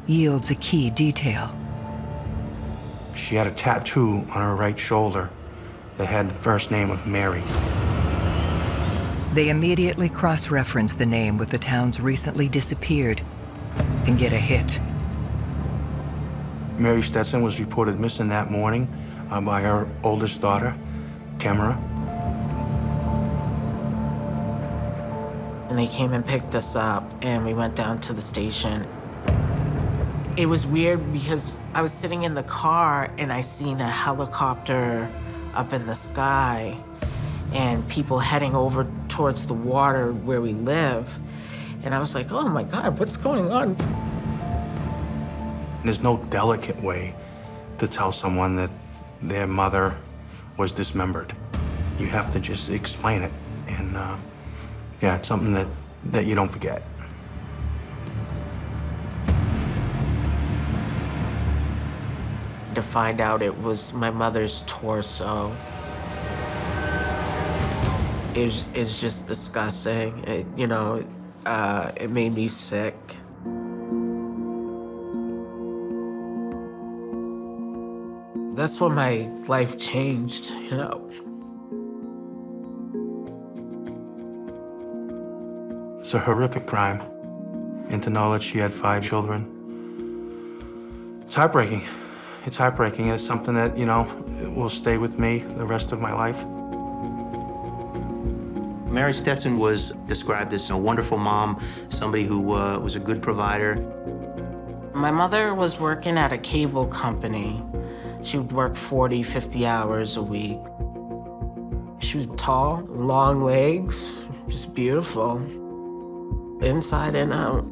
yields a key detail. She had a tattoo on her right shoulder that had the first name of Mary. They immediately cross-reference the name with the town's recently disappeared and get a hit. Mary Stetson was reported missing that morning by her oldest daughter, Tamara. And they came and picked us up, and we went down to the station. It was weird because I was sitting in the car and I seen a helicopter up in the sky and people heading over towards the water where we live. And I was like, oh my God, what's going on? There's no delicate way to tell someone that their mother was dismembered. You have to just explain it. And yeah, it's something that you don't forget. To find out it was my mother's torso. It's just disgusting. It made me sick. That's when my life changed, It's a horrific crime. And to know that she had 5 children, it's heartbreaking. It's heartbreaking. It's something that, will stay with me the rest of my life. Mary Stetson was described as a wonderful mom, somebody who was a good provider. My mother was working at a cable company. She would work 40, 50 hours a week. She was tall, long legs, Just beautiful, inside and out.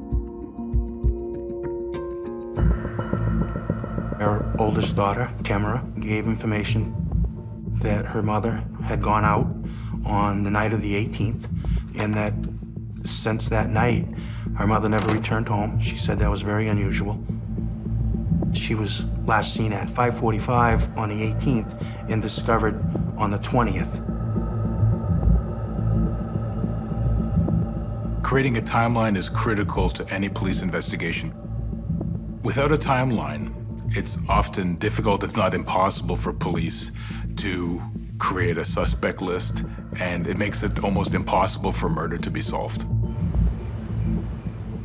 Her oldest daughter, Tamara, gave information that her mother had gone out on the night of the 18th, and that since that night, her mother never returned home. She said that was very unusual. She was last seen at 5:45 on the 18th and discovered on the 20th. Creating a timeline is critical to any police investigation. Without a timeline, it's often difficult, if not impossible, for police to create a suspect list, and it makes it almost impossible for murder to be solved.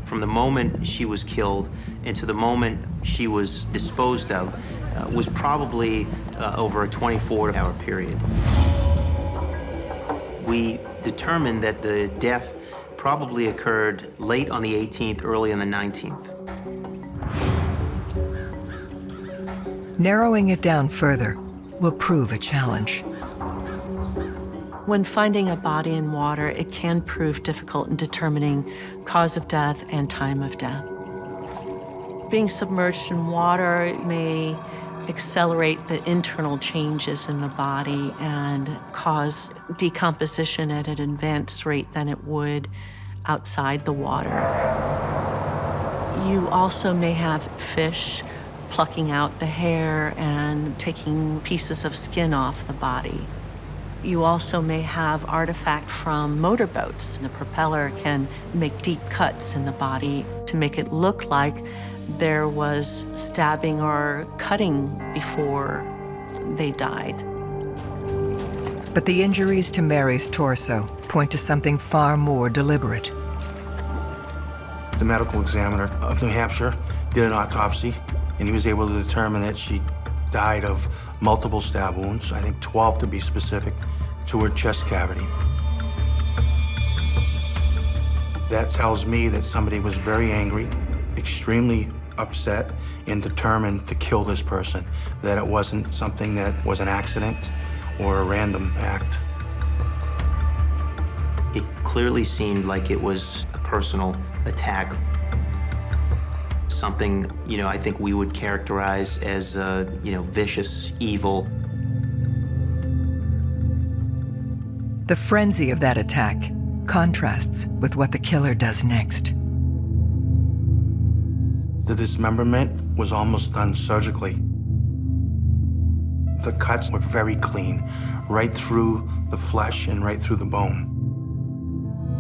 From the moment she was killed into the moment she was disposed of was probably over a 24-hour period. We determined that the death probably occurred late on the 18th, early on the 19th. Narrowing it down further will prove a challenge. When finding a body in water, it can prove difficult in determining cause of death and time of death. Being submerged in water may accelerate the internal changes in the body and cause decomposition at an advanced rate than it would outside the water. You also may have fish plucking out the hair and taking pieces of skin off the body. You also may have artifact from motorboats. The propeller can make deep cuts in the body to make it look like there was stabbing or cutting before they died. But the injuries to Mary's torso point to something far more deliberate. The medical examiner of New Hampshire did an autopsy, and he was able to determine that she died of multiple stab wounds, I think 12 to be specific, to her chest cavity. That tells me that somebody was very angry, extremely upset, and determined to kill this person, that it wasn't something that was an accident or a random act. It clearly seemed like it was a personal attack. Something, I think we would characterize as, vicious, evil. The frenzy of that attack contrasts with what the killer does next. The dismemberment was almost done surgically. The cuts were very clean, right through the flesh and right through the bone.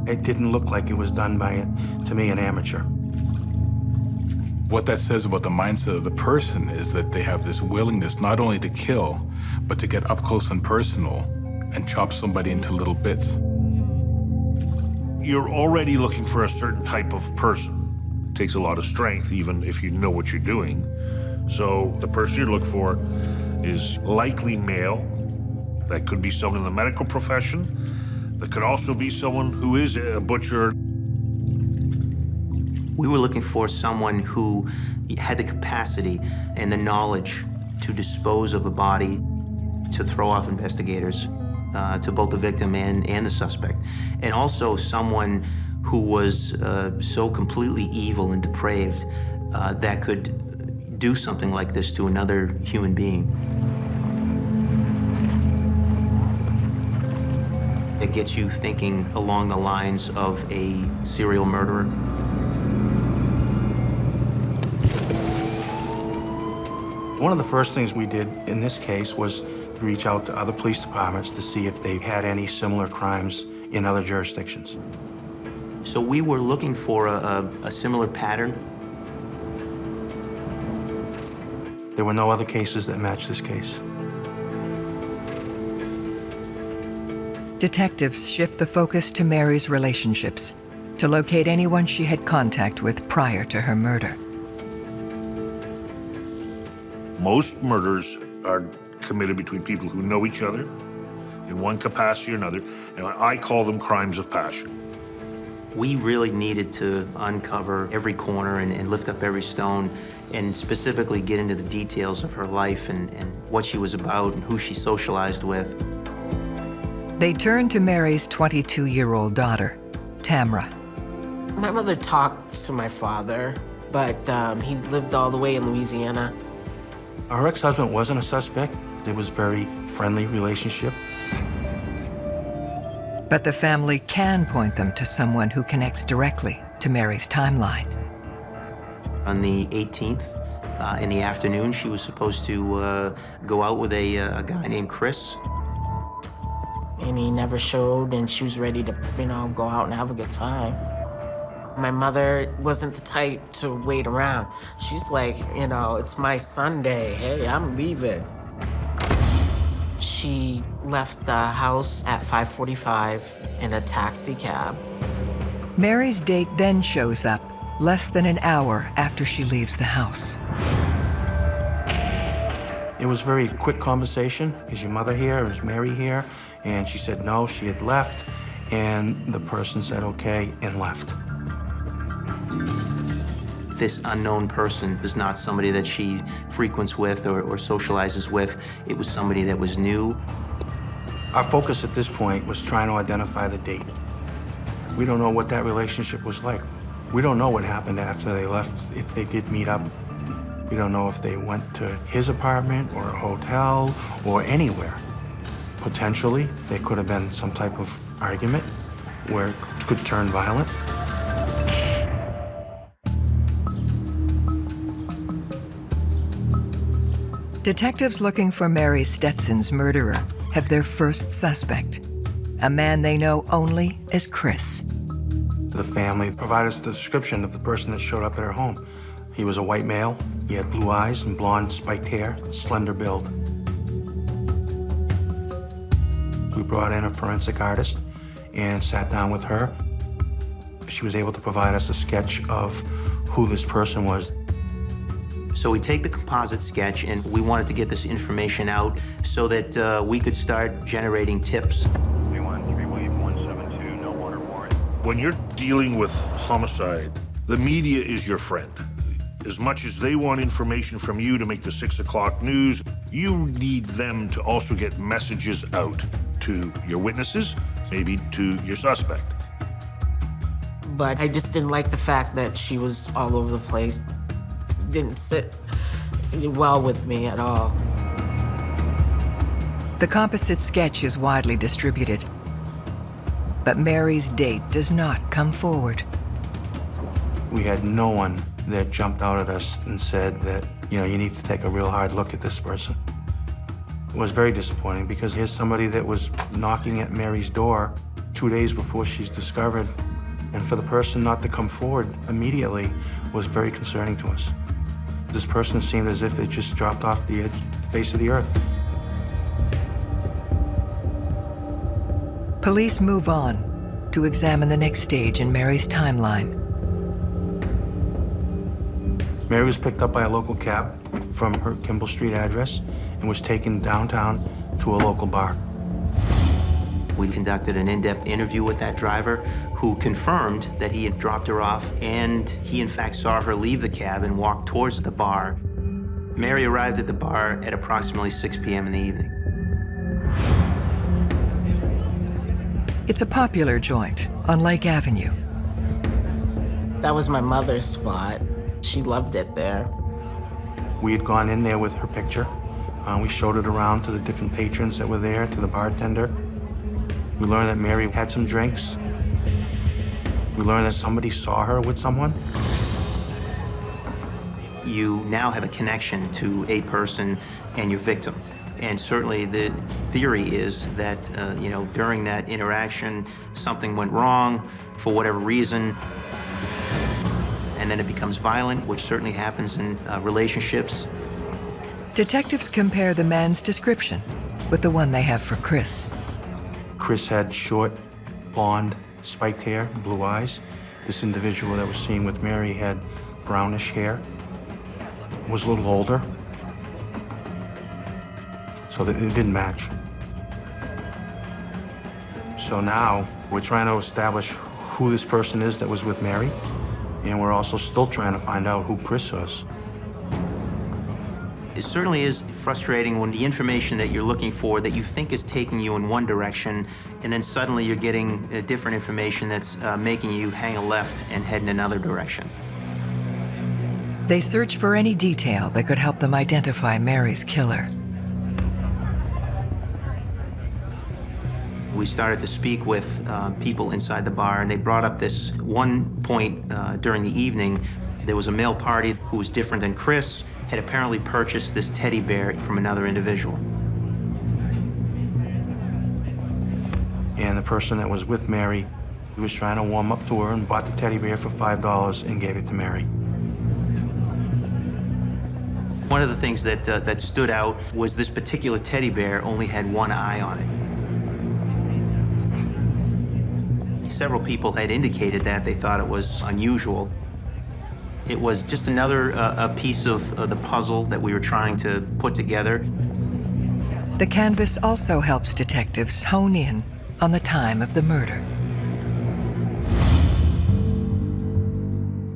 It didn't look like it was done by, to me, an amateur. What that says about the mindset of the person is that they have this willingness not only to kill, but to get up close and personal and chop somebody into little bits. You're already looking for a certain type of person. It takes a lot of strength, even if you know what you're doing. So the person you look for is likely male. That could be someone in the medical profession. That could also be someone who is a butcher. We were looking for someone who had the capacity and the knowledge to dispose of a body, to throw off investigators, to both the victim and the suspect. And also someone who was so completely evil and depraved that could do something like this to another human being. It gets you thinking along the lines of a serial murderer. One of the first things we did in this case was reach out to other police departments to see if they had any similar crimes in other jurisdictions. So we were looking for a similar pattern. There were no other cases that matched this case. Detectives shift the focus to Mary's relationships to locate anyone she had contact with prior to her murder. Most murders are committed between people who know each other in one capacity or another, and I call them crimes of passion. We really needed to uncover every corner and lift up every stone and specifically get into the details of her life and what she was about and who she socialized with. They turn to Mary's 22-year-old daughter, Tamra. My mother talked to my father, but he lived all the way in Louisiana. Her ex-husband wasn't a suspect. It was a very friendly relationship. But the family can point them to someone who connects directly to Mary's timeline. On the 18th, in the afternoon, she was supposed to go out with a guy named Chris. And he never showed, and she was ready to, go out and have a good time. My mother wasn't the type to wait around. She's like, it's my Sunday. Hey, I'm leaving. She left the house at 5:45 in a taxi cab. Mary's date then shows up less than an hour after she leaves the house. It was a very quick conversation. Is your mother here? Is Mary here? And she said no, she had left. And the person said okay and left. This unknown person is not somebody that she frequents with or socializes with. It was somebody that was new. Our focus at this point was trying to identify the date. We don't know what that relationship was like. We don't know what happened after they left, if they did meet up. We don't know if they went to his apartment or a hotel or anywhere. Potentially, there could have been some type of argument where it could turn violent. Detectives looking for Mary Stetson's murderer have their first suspect, a man they know only as Chris. The family provided us the description of the person that showed up at her home. He was a white male. He had blue eyes and blonde spiked hair, slender build. We brought in a forensic artist and sat down with her. She was able to provide us a sketch of who this person was. So we take the composite sketch, and we wanted to get this information out so that we could start generating tips. When you're dealing with homicide, the media is your friend. As much as they want information from you to make the 6 o'clock news, you need them to also get messages out to your witnesses, maybe to your suspect. But I just didn't like the fact that she was all over the place. Didn't sit well with me at all. The composite sketch is widely distributed, but Mary's date does not come forward. We had no one that jumped out at us and said that, you need to take a real hard look at this person. It was very disappointing because here's somebody that was knocking at Mary's door 2 days before she's discovered, and for the person not to come forward immediately was very concerning to us. This person seemed as if it just dropped off the face of the earth. Police move on to examine the next stage in Mary's timeline. Mary was picked up by a local cab from her Kimball Street address and was taken downtown to a local bar. We conducted an in-depth interview with that driver who confirmed that he had dropped her off, and he in fact saw her leave the cab and walk towards the bar. Mary arrived at the bar at approximately 6 p.m. in the evening. It's a popular joint on Lake Avenue. That was my mother's spot. She loved it there. We had gone in there with her picture. We showed it around to the different patrons that were there, to the bartender. We learned that Mary had some drinks. We learned that somebody saw her with someone. You now have a connection to a person and your victim. And certainly the theory is that, during that interaction, something went wrong for whatever reason, and then it becomes violent, which certainly happens in relationships. Detectives compare the man's description with the one they have for Chris. Chris had short, blonde, spiked hair, blue eyes. This individual that was seen with Mary had brownish hair, was a little older, so that it didn't match. So now we're trying to establish who this person is that was with Mary, and we're also still trying to find out who Chris was. It certainly is frustrating when the information that you're looking for that you think is taking you in one direction, and then suddenly you're getting different information that's making you hang a left and head in another direction. They search for any detail that could help them identify Mary's killer. We started to speak with people inside the bar, and they brought up this one point during the evening. There was a male party who was different than Chris, had apparently purchased this teddy bear from another individual. And the person that was with Mary, he was trying to warm up to her and bought the teddy bear for $5 and gave it to Mary. One of the things that stood out was this particular teddy bear only had one eye on it. Several people had indicated that they thought it was unusual. It was just another a piece of the puzzle that we were trying to put together. The canvas also helps detectives hone in on the time of the murder.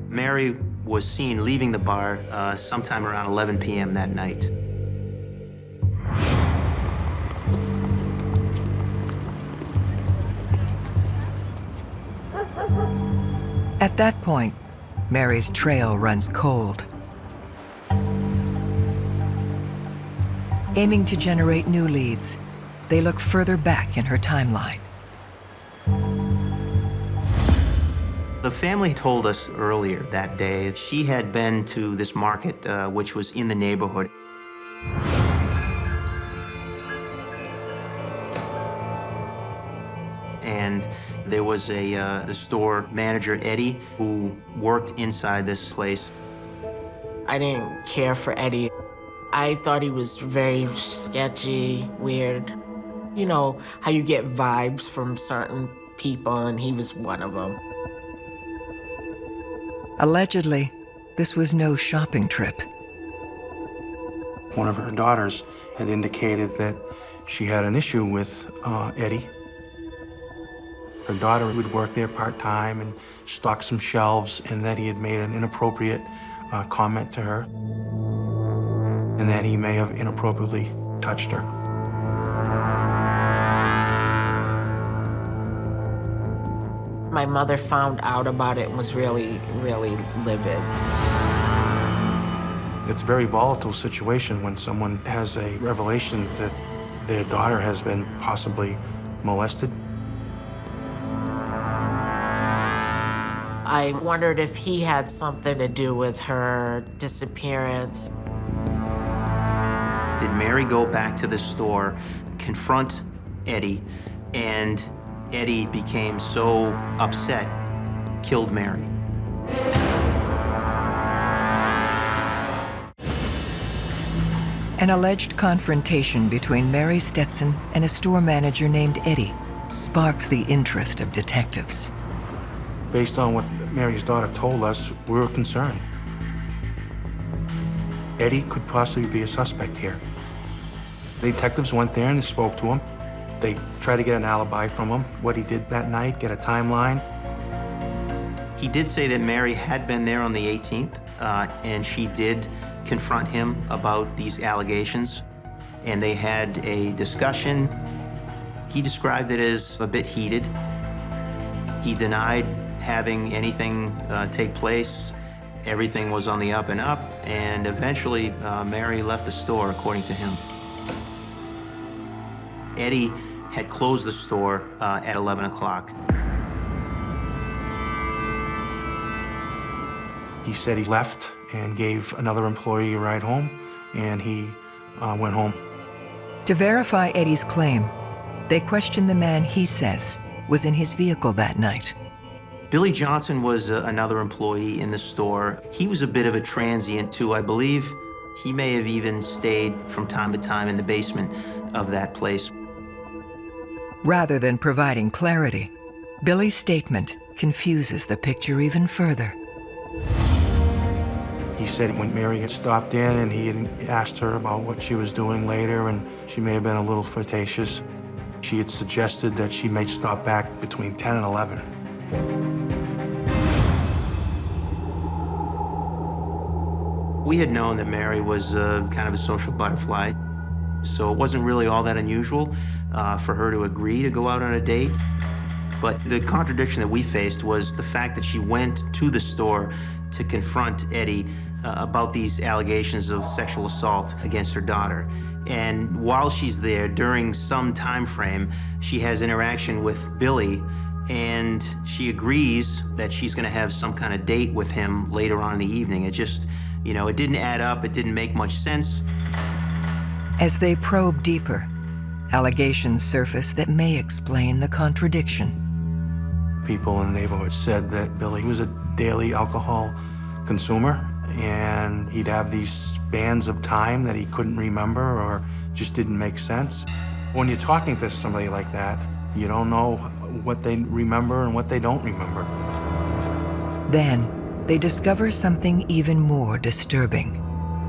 Mary was seen leaving the bar sometime around 11 p.m. that night. At that point, Mary's trail runs cold. Aiming to generate new leads, they look further back in her timeline. The family told us earlier that day that she had been to this market, which was in the neighborhood. And there was the store manager, Eddie, who worked inside this place. I didn't care for Eddie. I thought he was very sketchy, weird. You know, how you get vibes from certain people, and he was one of them. Allegedly, this was no shopping trip. One of her daughters had indicated that she had an issue with Eddie. Her daughter would work there part-time and stock some shelves, and that he had made an inappropriate comment to her, and that he may have inappropriately touched her. My mother found out about it and was really, really livid. It's a very volatile situation when someone has a revelation that their daughter has been possibly molested. I wondered if he had something to do with her disappearance. Did Mary go back to the store, confront Eddie, and Eddie became so upset, killed Mary? An alleged confrontation between Mary Stetson and a store manager named Eddie sparks the interest of detectives. Based on what Mary's daughter told us, we were concerned. Eddie could possibly be a suspect here. The detectives went there and they spoke to him. They tried to get an alibi from him, what he did that night, get a timeline. He did say that Mary had been there on the 18th, and she did confront him about these allegations, and they had a discussion. He described it as a bit heated. He denied having anything take place. Everything was on the up and up, and eventually Mary left the store, according to him. Eddie had closed the store at 11 o'clock. He said he left and gave another employee a ride home, and he went home. To verify Eddie's claim, they questioned the man he says was in his vehicle that night. Billy Johnson was another employee in the store. He was a bit of a transient, too. I believe he may have even stayed from time to time in the basement of that place. Rather than providing clarity, Billy's statement confuses the picture even further. He said when Mary had stopped in and he had asked her about what she was doing later, and she may have been a little flirtatious, she had suggested that she may stop back between 10 and 11. We had known that Mary was kind of a social butterfly, so it wasn't really all that unusual for her to agree to go out on a date. But the contradiction that we faced was the fact that she went to the store to confront Eddie about these allegations of sexual assault against her daughter. And while she's there, during some time frame, she has interaction with Billy, and she agrees that she's gonna have some kind of date with him later on in the evening. It just, you know, it didn't add up, it didn't make much sense. As they probe deeper, allegations surface that may explain the contradiction. People in the neighborhood said that Billy was a daily alcohol consumer, and he'd have these spans of time that he couldn't remember or just didn't make sense. When you're talking to somebody like that, you don't know what they remember and what they don't remember. Then, they discover something even more disturbing.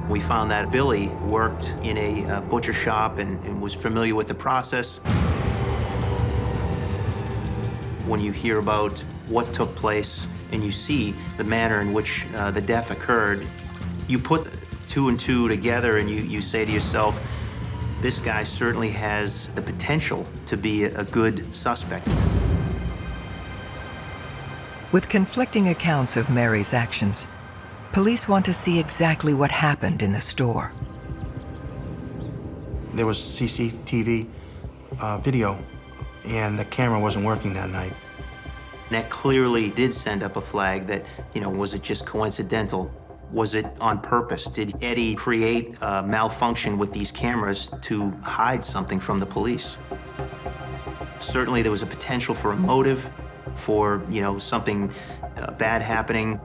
We found that Billy worked in a butcher shop and was familiar with the process. When you hear about what took place and you see the manner in which the death occurred, you put two and two together and you say to yourself, this guy certainly has the potential to be a good suspect. With conflicting accounts of Mary's actions, police want to see exactly what happened in the store. There was CCTV video, and the camera wasn't working that night. That clearly did send up a flag that, you know, was it just coincidental? Was it on purpose? Did Eddie create a malfunction with these cameras to hide something from the police? Certainly there was a potential for a motive, for, you know, something bad happening.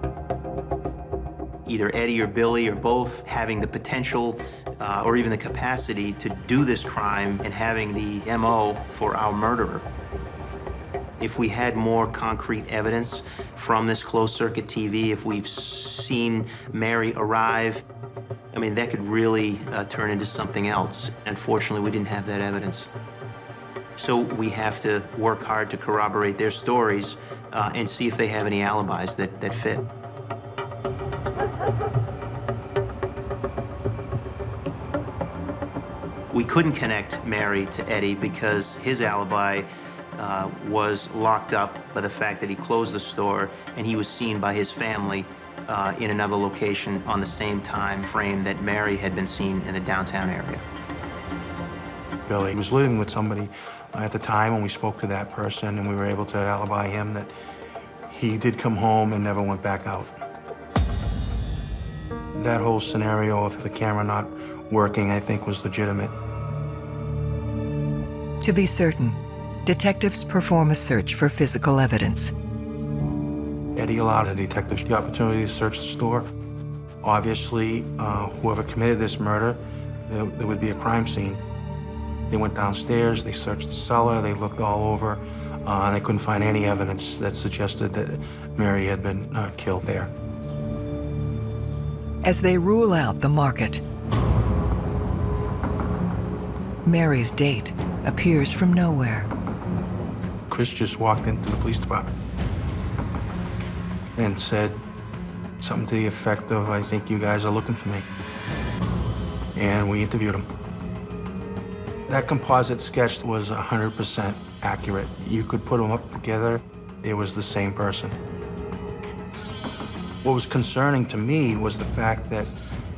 Either Eddie or Billy or both having the potential or even the capacity to do this crime and having the MO for our murderer. If we had more concrete evidence from this closed-circuit TV, if we've seen Mary arrive, I mean, that could really turn into something else. Unfortunately, we didn't have that evidence. So we have to work hard to corroborate their stories and see if they have any alibis that fit. We couldn't connect Mary to Eddie because his alibi was locked up by the fact that he closed the store and he was seen by his family in another location on the same time frame that Mary had been seen in the downtown area. Billy was living with somebody at the time when we spoke to that person, and we were able to alibi him that he did come home and never went back out. That whole scenario of the camera not working, I think, was legitimate. To be certain, detectives perform a search for physical evidence. Eddie allowed the detectives the opportunity to search the store. Obviously, whoever committed this murder, there would be a crime scene. They went downstairs, they searched the cellar, they looked all over, and they couldn't find any evidence that suggested that Mary had been killed there. As they rule out the market, Mary's date appears from nowhere. Chris just walked into the police department and said something to the effect of, I think you guys are looking for me. And we interviewed him. That composite sketch was 100% accurate. You could put them up together, it was the same person. What was concerning to me was the fact that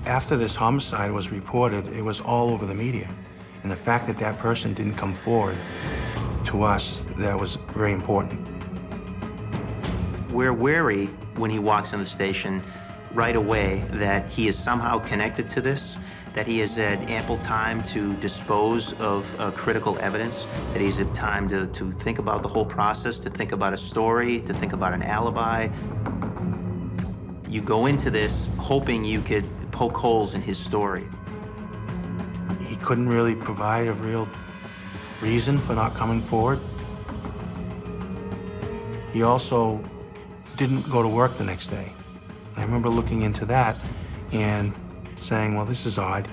after this homicide was reported, it was all over the media. And the fact that that person didn't come forward, to us, that was very important. We're wary when he walks in the station right away that he is somehow connected to this, that he has had ample time to dispose of critical evidence, that he's had time to think about the whole process, to think about a story, to think about an alibi. You go into this hoping you could poke holes in his story. He couldn't really provide a real reason for not coming forward. He also didn't go to work the next day. I remember looking into that and saying, well, this is odd.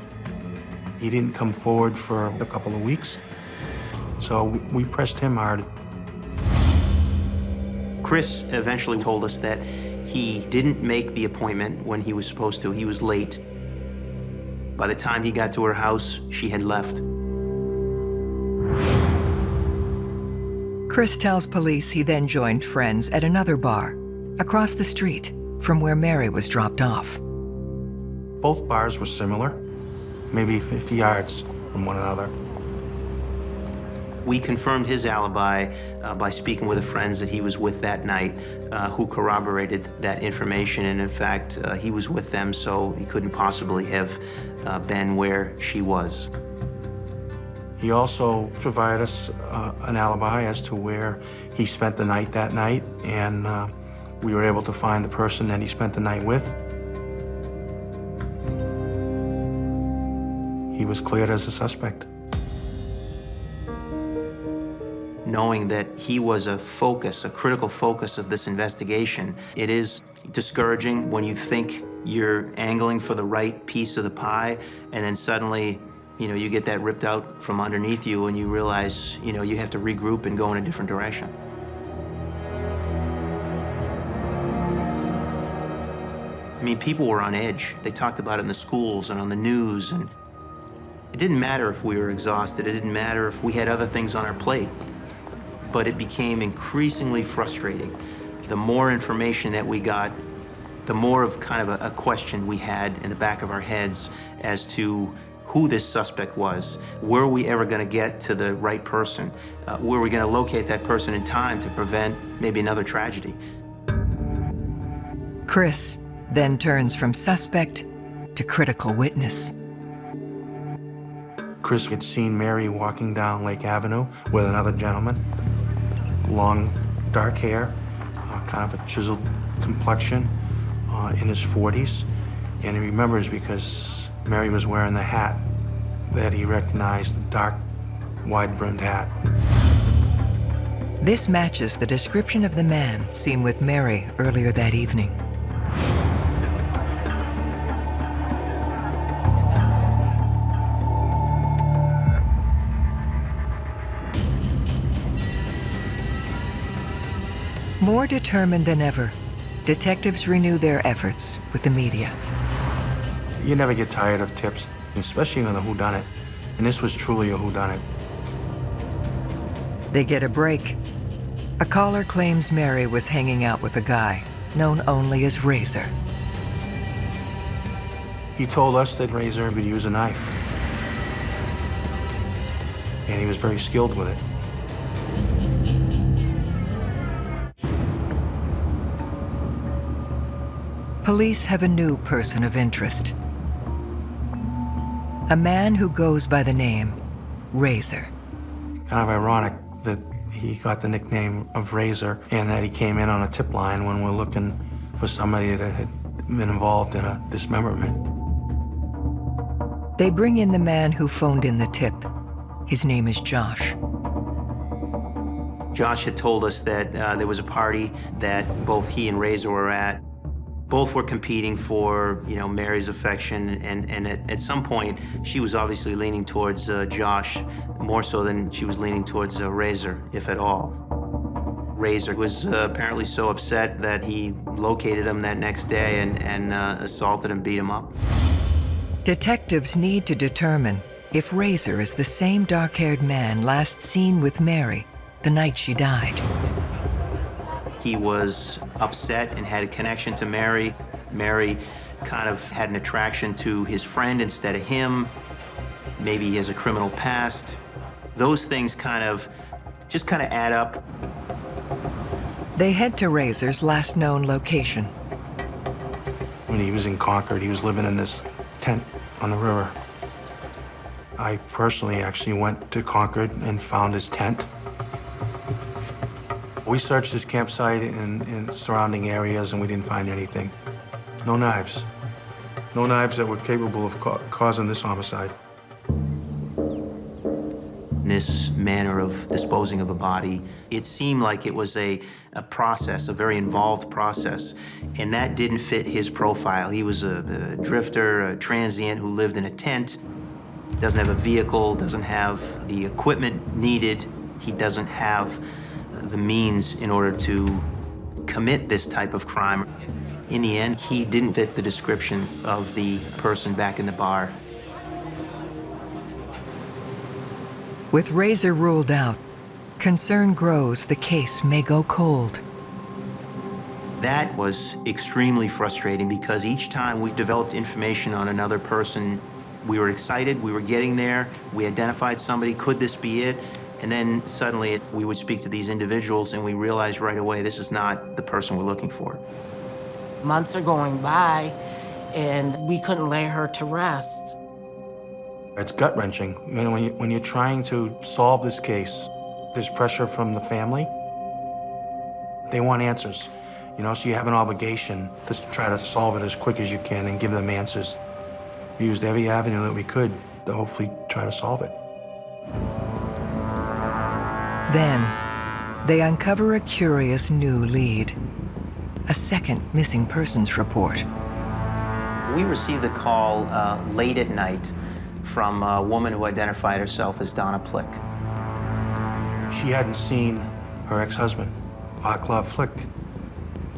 He didn't come forward for a couple of weeks, so we pressed him hard. Chris eventually told us that he didn't make the appointment when he was supposed to. He was late. By the time he got to her house, she had left. Chris tells police he then joined friends at another bar across the street from where Mary was dropped off. Both bars were similar, maybe 50 yards from one another. We confirmed his alibi by speaking with the friends that he was with that night who corroborated that information. And in fact, he was with them, so he couldn't possibly have been where she was. He also provided us an alibi as to where he spent the night that night, and we were able to find the person that he spent the night with. He was cleared as a suspect. Knowing that he was a focus, a critical focus of this investigation, it is discouraging when you think you're angling for the right piece of the pie, and then suddenly, you get that ripped out from underneath you, and you realize, you have to regroup and go in a different direction. I mean, people were on edge. They talked about it in the schools and on the news, and it didn't matter if we were exhausted. It didn't matter if we had other things on our plate. But it became increasingly frustrating. The more information that we got, the more of kind of a question we had in the back of our heads as to who this suspect was. Were we ever going to get to the right person? Were we going to locate that person in time to prevent maybe another tragedy? Chris then turns from suspect to critical witness. Chris had seen Mary walking down Lake Avenue with another gentleman. Long, dark hair, kind of a chiseled complexion, in his 40s. And he remembers because Mary was wearing the hat that he recognized, the dark, wide-brimmed hat. This matches the description of the man seen with Mary earlier that evening. More determined than ever, detectives renew their efforts with the media. You never get tired of tips, especially on a whodunit. And this was truly a whodunit. They get a break. A caller claims Mary was hanging out with a guy known only as Razor. He told us that Razor would use a knife. And he was very skilled with it. Police have a new person of interest. A man who goes by the name Razor. Kind of ironic that he got the nickname of Razor and that he came in on a tip line when we're looking for somebody that had been involved in a dismemberment. They bring in the man who phoned in the tip. His name is Josh. Josh had told us that there was a party that both he and Razor were at. Both were competing for, Mary's affection, and at some point, she was obviously leaning towards Josh, more so than she was leaning towards Razor, if at all. Razor was apparently so upset that he located him that next day and assaulted and beat him up. Detectives need to determine if Razor is the same dark-haired man last seen with Mary the night she died. He was upset and had a connection to Mary. Mary kind of had an attraction to his friend instead of him. Maybe he has a criminal past. Those things kind of add up. They head to Razor's last known location. When he was in Concord, he was living in this tent on the river. I personally actually went to Concord and found his tent. We searched his campsite and surrounding areas, and we didn't find anything. No knives. No knives that were capable of causing this homicide. This manner of disposing of a body, it seemed like it was a process, a very involved process, and that didn't fit his profile. He was a drifter, a transient who lived in a tent, doesn't have a vehicle, doesn't have the equipment needed. He doesn't have the means in order to commit this type of crime. In the end, he didn't fit the description of the person back in the bar. With Razor ruled out, concern grows the case may go cold. That was extremely frustrating because each time we developed information on another person, we were excited, we were getting there, we identified somebody, could this be it? And then suddenly we would speak to these individuals and we realized right away this is not the person we're looking for. Months are going by and we couldn't lay her to rest. It's gut-wrenching. You know, when you're trying to solve this case, there's pressure from the family. They want answers, you know, so you have an obligation to try to solve it as quick as you can and give them answers. We used every avenue that we could to hopefully try to solve it. Then, they uncover a curious new lead. A second missing persons report. We received a call late at night from a woman who identified herself as Donna Plick. She hadn't seen her ex-husband, Vaklav Plick.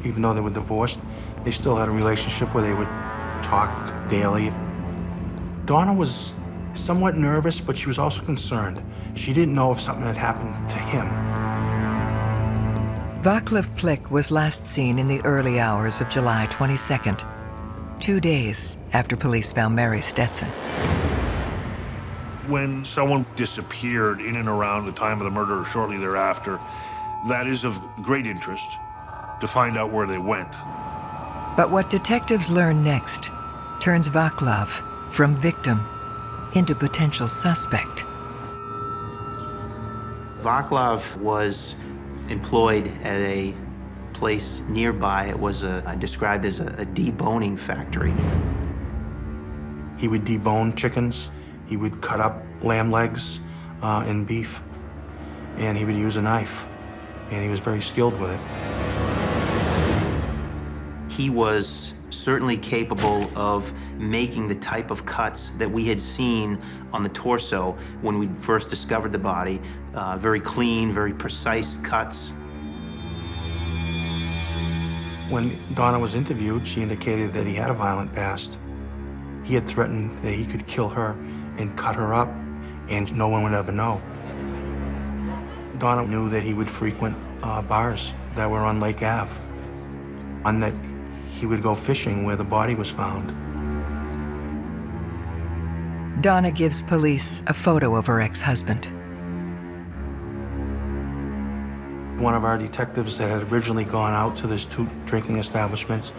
Even though they were divorced, they still had a relationship where they would talk daily. Donna was somewhat nervous, but she was also concerned. She didn't know if something had happened to him. Vaklav Plick was last seen in the early hours of July 22nd, 2 days after police found Mary Stetson. When someone disappeared in and around the time of the murder or shortly thereafter, that is of great interest to find out where they went. But what detectives learn next turns Vaklav from victim into potential suspect. Vaklav was employed at a place nearby. It was described as a deboning factory. He would debone chickens. He would cut up lamb legs and beef, and he would use a knife, and he was very skilled with it. He was certainly capable of making the type of cuts that we had seen on the torso when we first discovered the body. Very clean, very precise cuts. When Donna was interviewed, she indicated that he had a violent past. He had threatened that he could kill her and cut her up, and no one would ever know. Donna knew that he would frequent bars that were on Lake Ave, and that he would go fishing where the body was found. Donna gives police a photo of her ex-husband. One of our detectives that had originally gone out to these 2 drinking establishments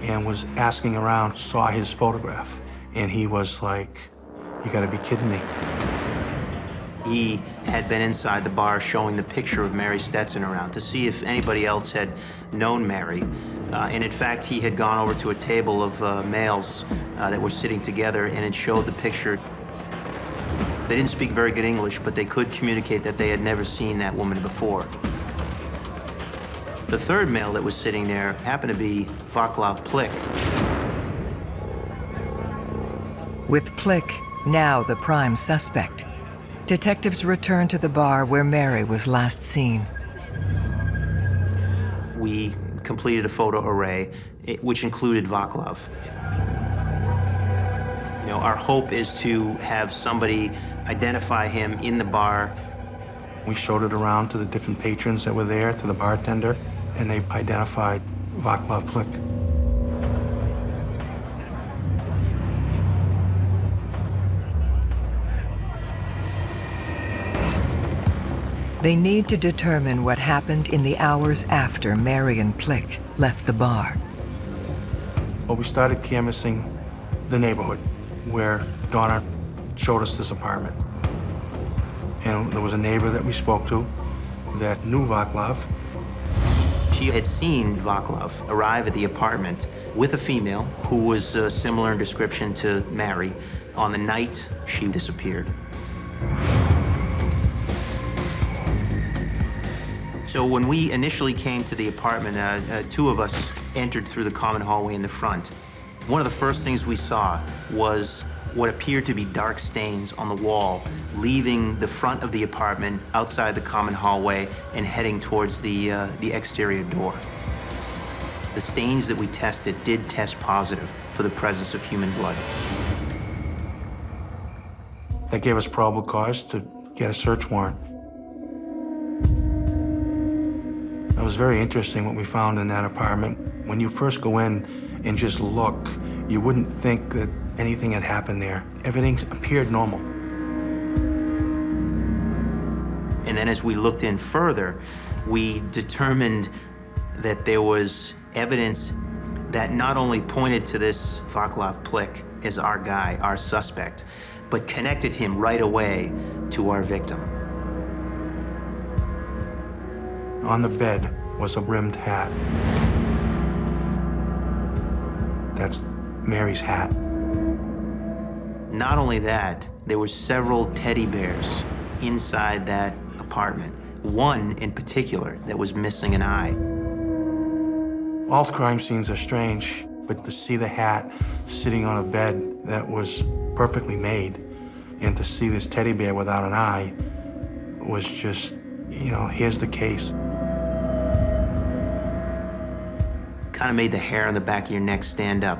and was asking around saw his photograph, and he was like, "You gotta be kidding me." He had been inside the bar showing the picture of Mary Stetson around to see if anybody else had known Mary. And in fact, he had gone over to a table of males that were sitting together and it showed the picture. They didn't speak very good English, but they could communicate that they had never seen that woman before. The third male that was sitting there happened to be Vaklav Plick. With Plick now the prime suspect, detectives return to the bar where Mary was last seen. We completed a photo array, which included Vaklav. You know, our hope is to have somebody identify him in the bar. We showed it around to the different patrons that were there, to the bartender, and they identified Vaklav Plick. They need to determine what happened in the hours after Mary and Plick left the bar. Well, we started canvassing the neighborhood where Donna showed us this apartment. And there was a neighbor that we spoke to that knew Vaklav. She had seen Vaklav arrive at the apartment with a female who was similar in description to Mary on the night she disappeared. So when we initially came to the apartment, 2 of us entered through the common hallway in the front. One of the first things we saw was what appeared to be dark stains on the wall, leaving the front of the apartment outside the common hallway and heading towards the exterior door. The stains that we tested did test positive for the presence of human blood. That gave us probable cause to get a search warrant. It was very interesting what we found in that apartment. When you first go in and just look, you wouldn't think that anything had happened there. Everything appeared normal. And then as we looked in further, we determined that there was evidence that not only pointed to this Vaklav Plick as our guy, our suspect, but connected him right away to our victim. On the bed was a rimmed hat. That's Mary's hat. Not only that, there were several teddy bears inside that apartment. One in particular that was missing an eye. All crime scenes are strange, but to see the hat sitting on a bed that was perfectly made, and to see this teddy bear without an eye was just, you know, here's the case. Kind of made the hair on the back of your neck stand up.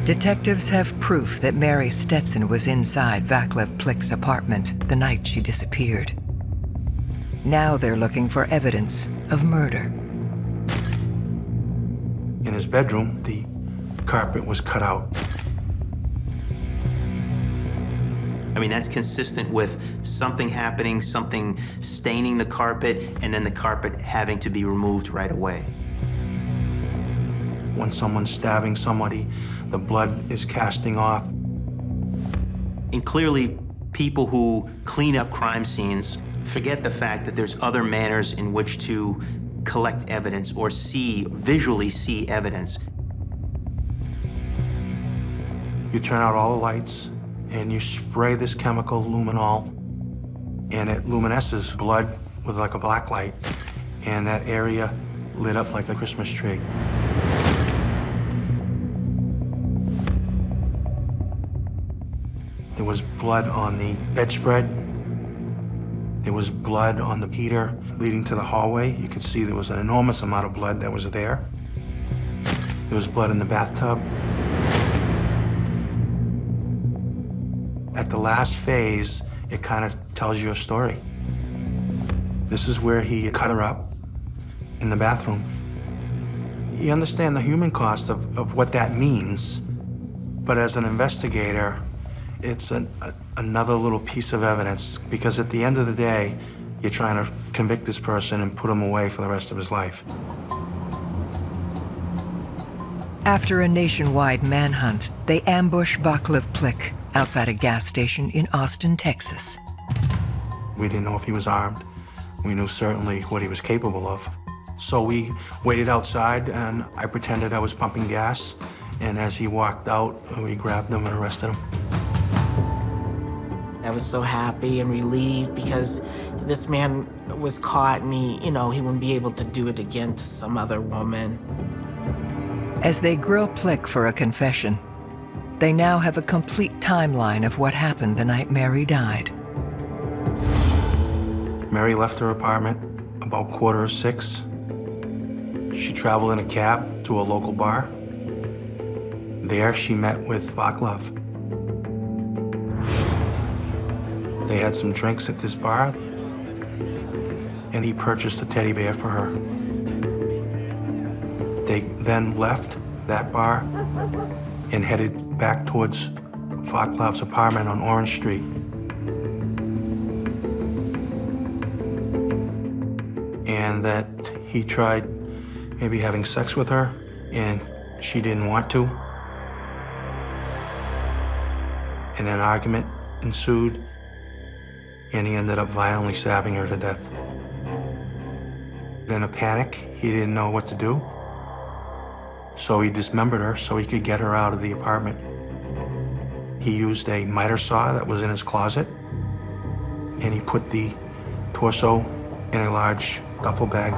Detectives have proof that Mary Stetson was inside Vaklav Plick's apartment the night she disappeared. Now they're looking for evidence of murder. In his bedroom, the carpet was cut out. I mean, that's consistent with something happening, something staining the carpet, and then the carpet having to be removed right away. When someone's stabbing somebody, the blood is casting off. And clearly, people who clean up crime scenes forget the fact that there's other manners in which to collect evidence or visually see evidence. You turn out all the lights, and you spray this chemical luminol, and it luminesces blood with like a black light, and that area lit up like a Christmas tree. There was blood on the bedspread. There was blood on the heater leading to the hallway. You could see there was an enormous amount of blood that was there. There was blood in the bathtub. At the last phase, it kind of tells you a story. This is where he cut her up in the bathroom. You understand the human cost of what that means, but as an investigator, it's another little piece of evidence, because at the end of the day, you're trying to convict this person and put him away for the rest of his life. After a nationwide manhunt, they ambush Vaklav Plick outside a gas station in Austin, Texas. We didn't know if he was armed. We knew certainly what he was capable of. So we waited outside, and I pretended I was pumping gas, and as he walked out, we grabbed him and arrested him. I was so happy and relieved because this man was caught, and he wouldn't be able to do it again to some other woman. As they grill Plick for a confession, they now have a complete timeline of what happened the night Mary died. Mary left her apartment about 5:45. She traveled in a cab to a local bar. There, she met with Vaklav. They had some drinks at this bar, and he purchased a teddy bear for her. They then left that bar and headed back towards Vaklav's apartment on Orange Street. And that he tried maybe having sex with her, and she didn't want to. And an argument ensued, and he ended up violently stabbing her to death. In a panic, he didn't know what to do, so he dismembered her so he could get her out of the apartment. He used a miter saw that was in his closet, and he put the torso in a large duffel bag,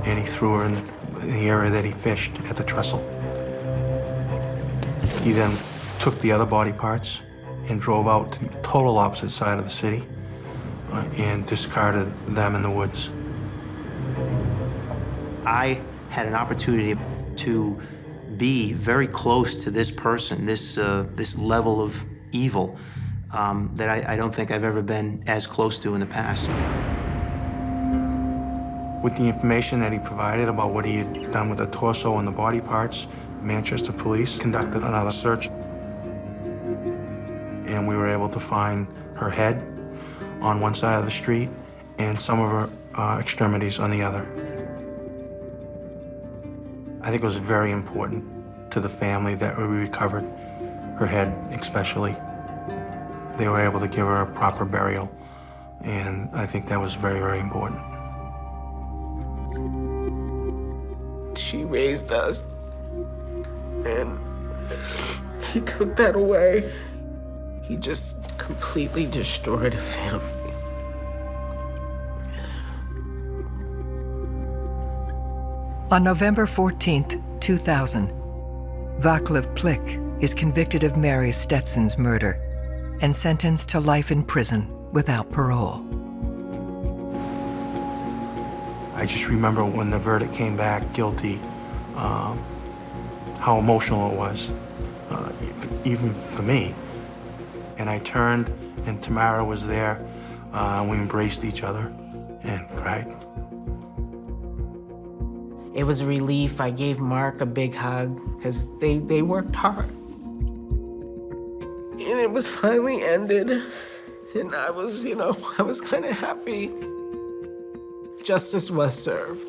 and he threw her in the area that he fished at the trestle. He then took the other body parts and drove out to the total opposite side of the city and discarded them in the woods. I had an opportunity to be very close to this person, this level of evil that I don't think I've ever been as close to in the past. With the information that he provided about what he had done with the torso and the body parts, Manchester police conducted another search. And we were able to find her head on one side of the street and some of her extremities on the other. I think it was very important to the family that we recovered her head especially. They were able to give her a proper burial, and I think that was very, very important. She raised us, and he took that away. He just completely destroyed a family. On November 14th, 2000, Vaklav Plick is convicted of Mary Stetson's murder and sentenced to life in prison without parole. I just remember when the verdict came back guilty, how emotional it was, even for me. And I turned, and Tamara was there, and we embraced each other and cried. It was a relief. I gave Mark a big hug because they worked hard. And it was finally ended. And I was, I was kind of happy. Justice was served.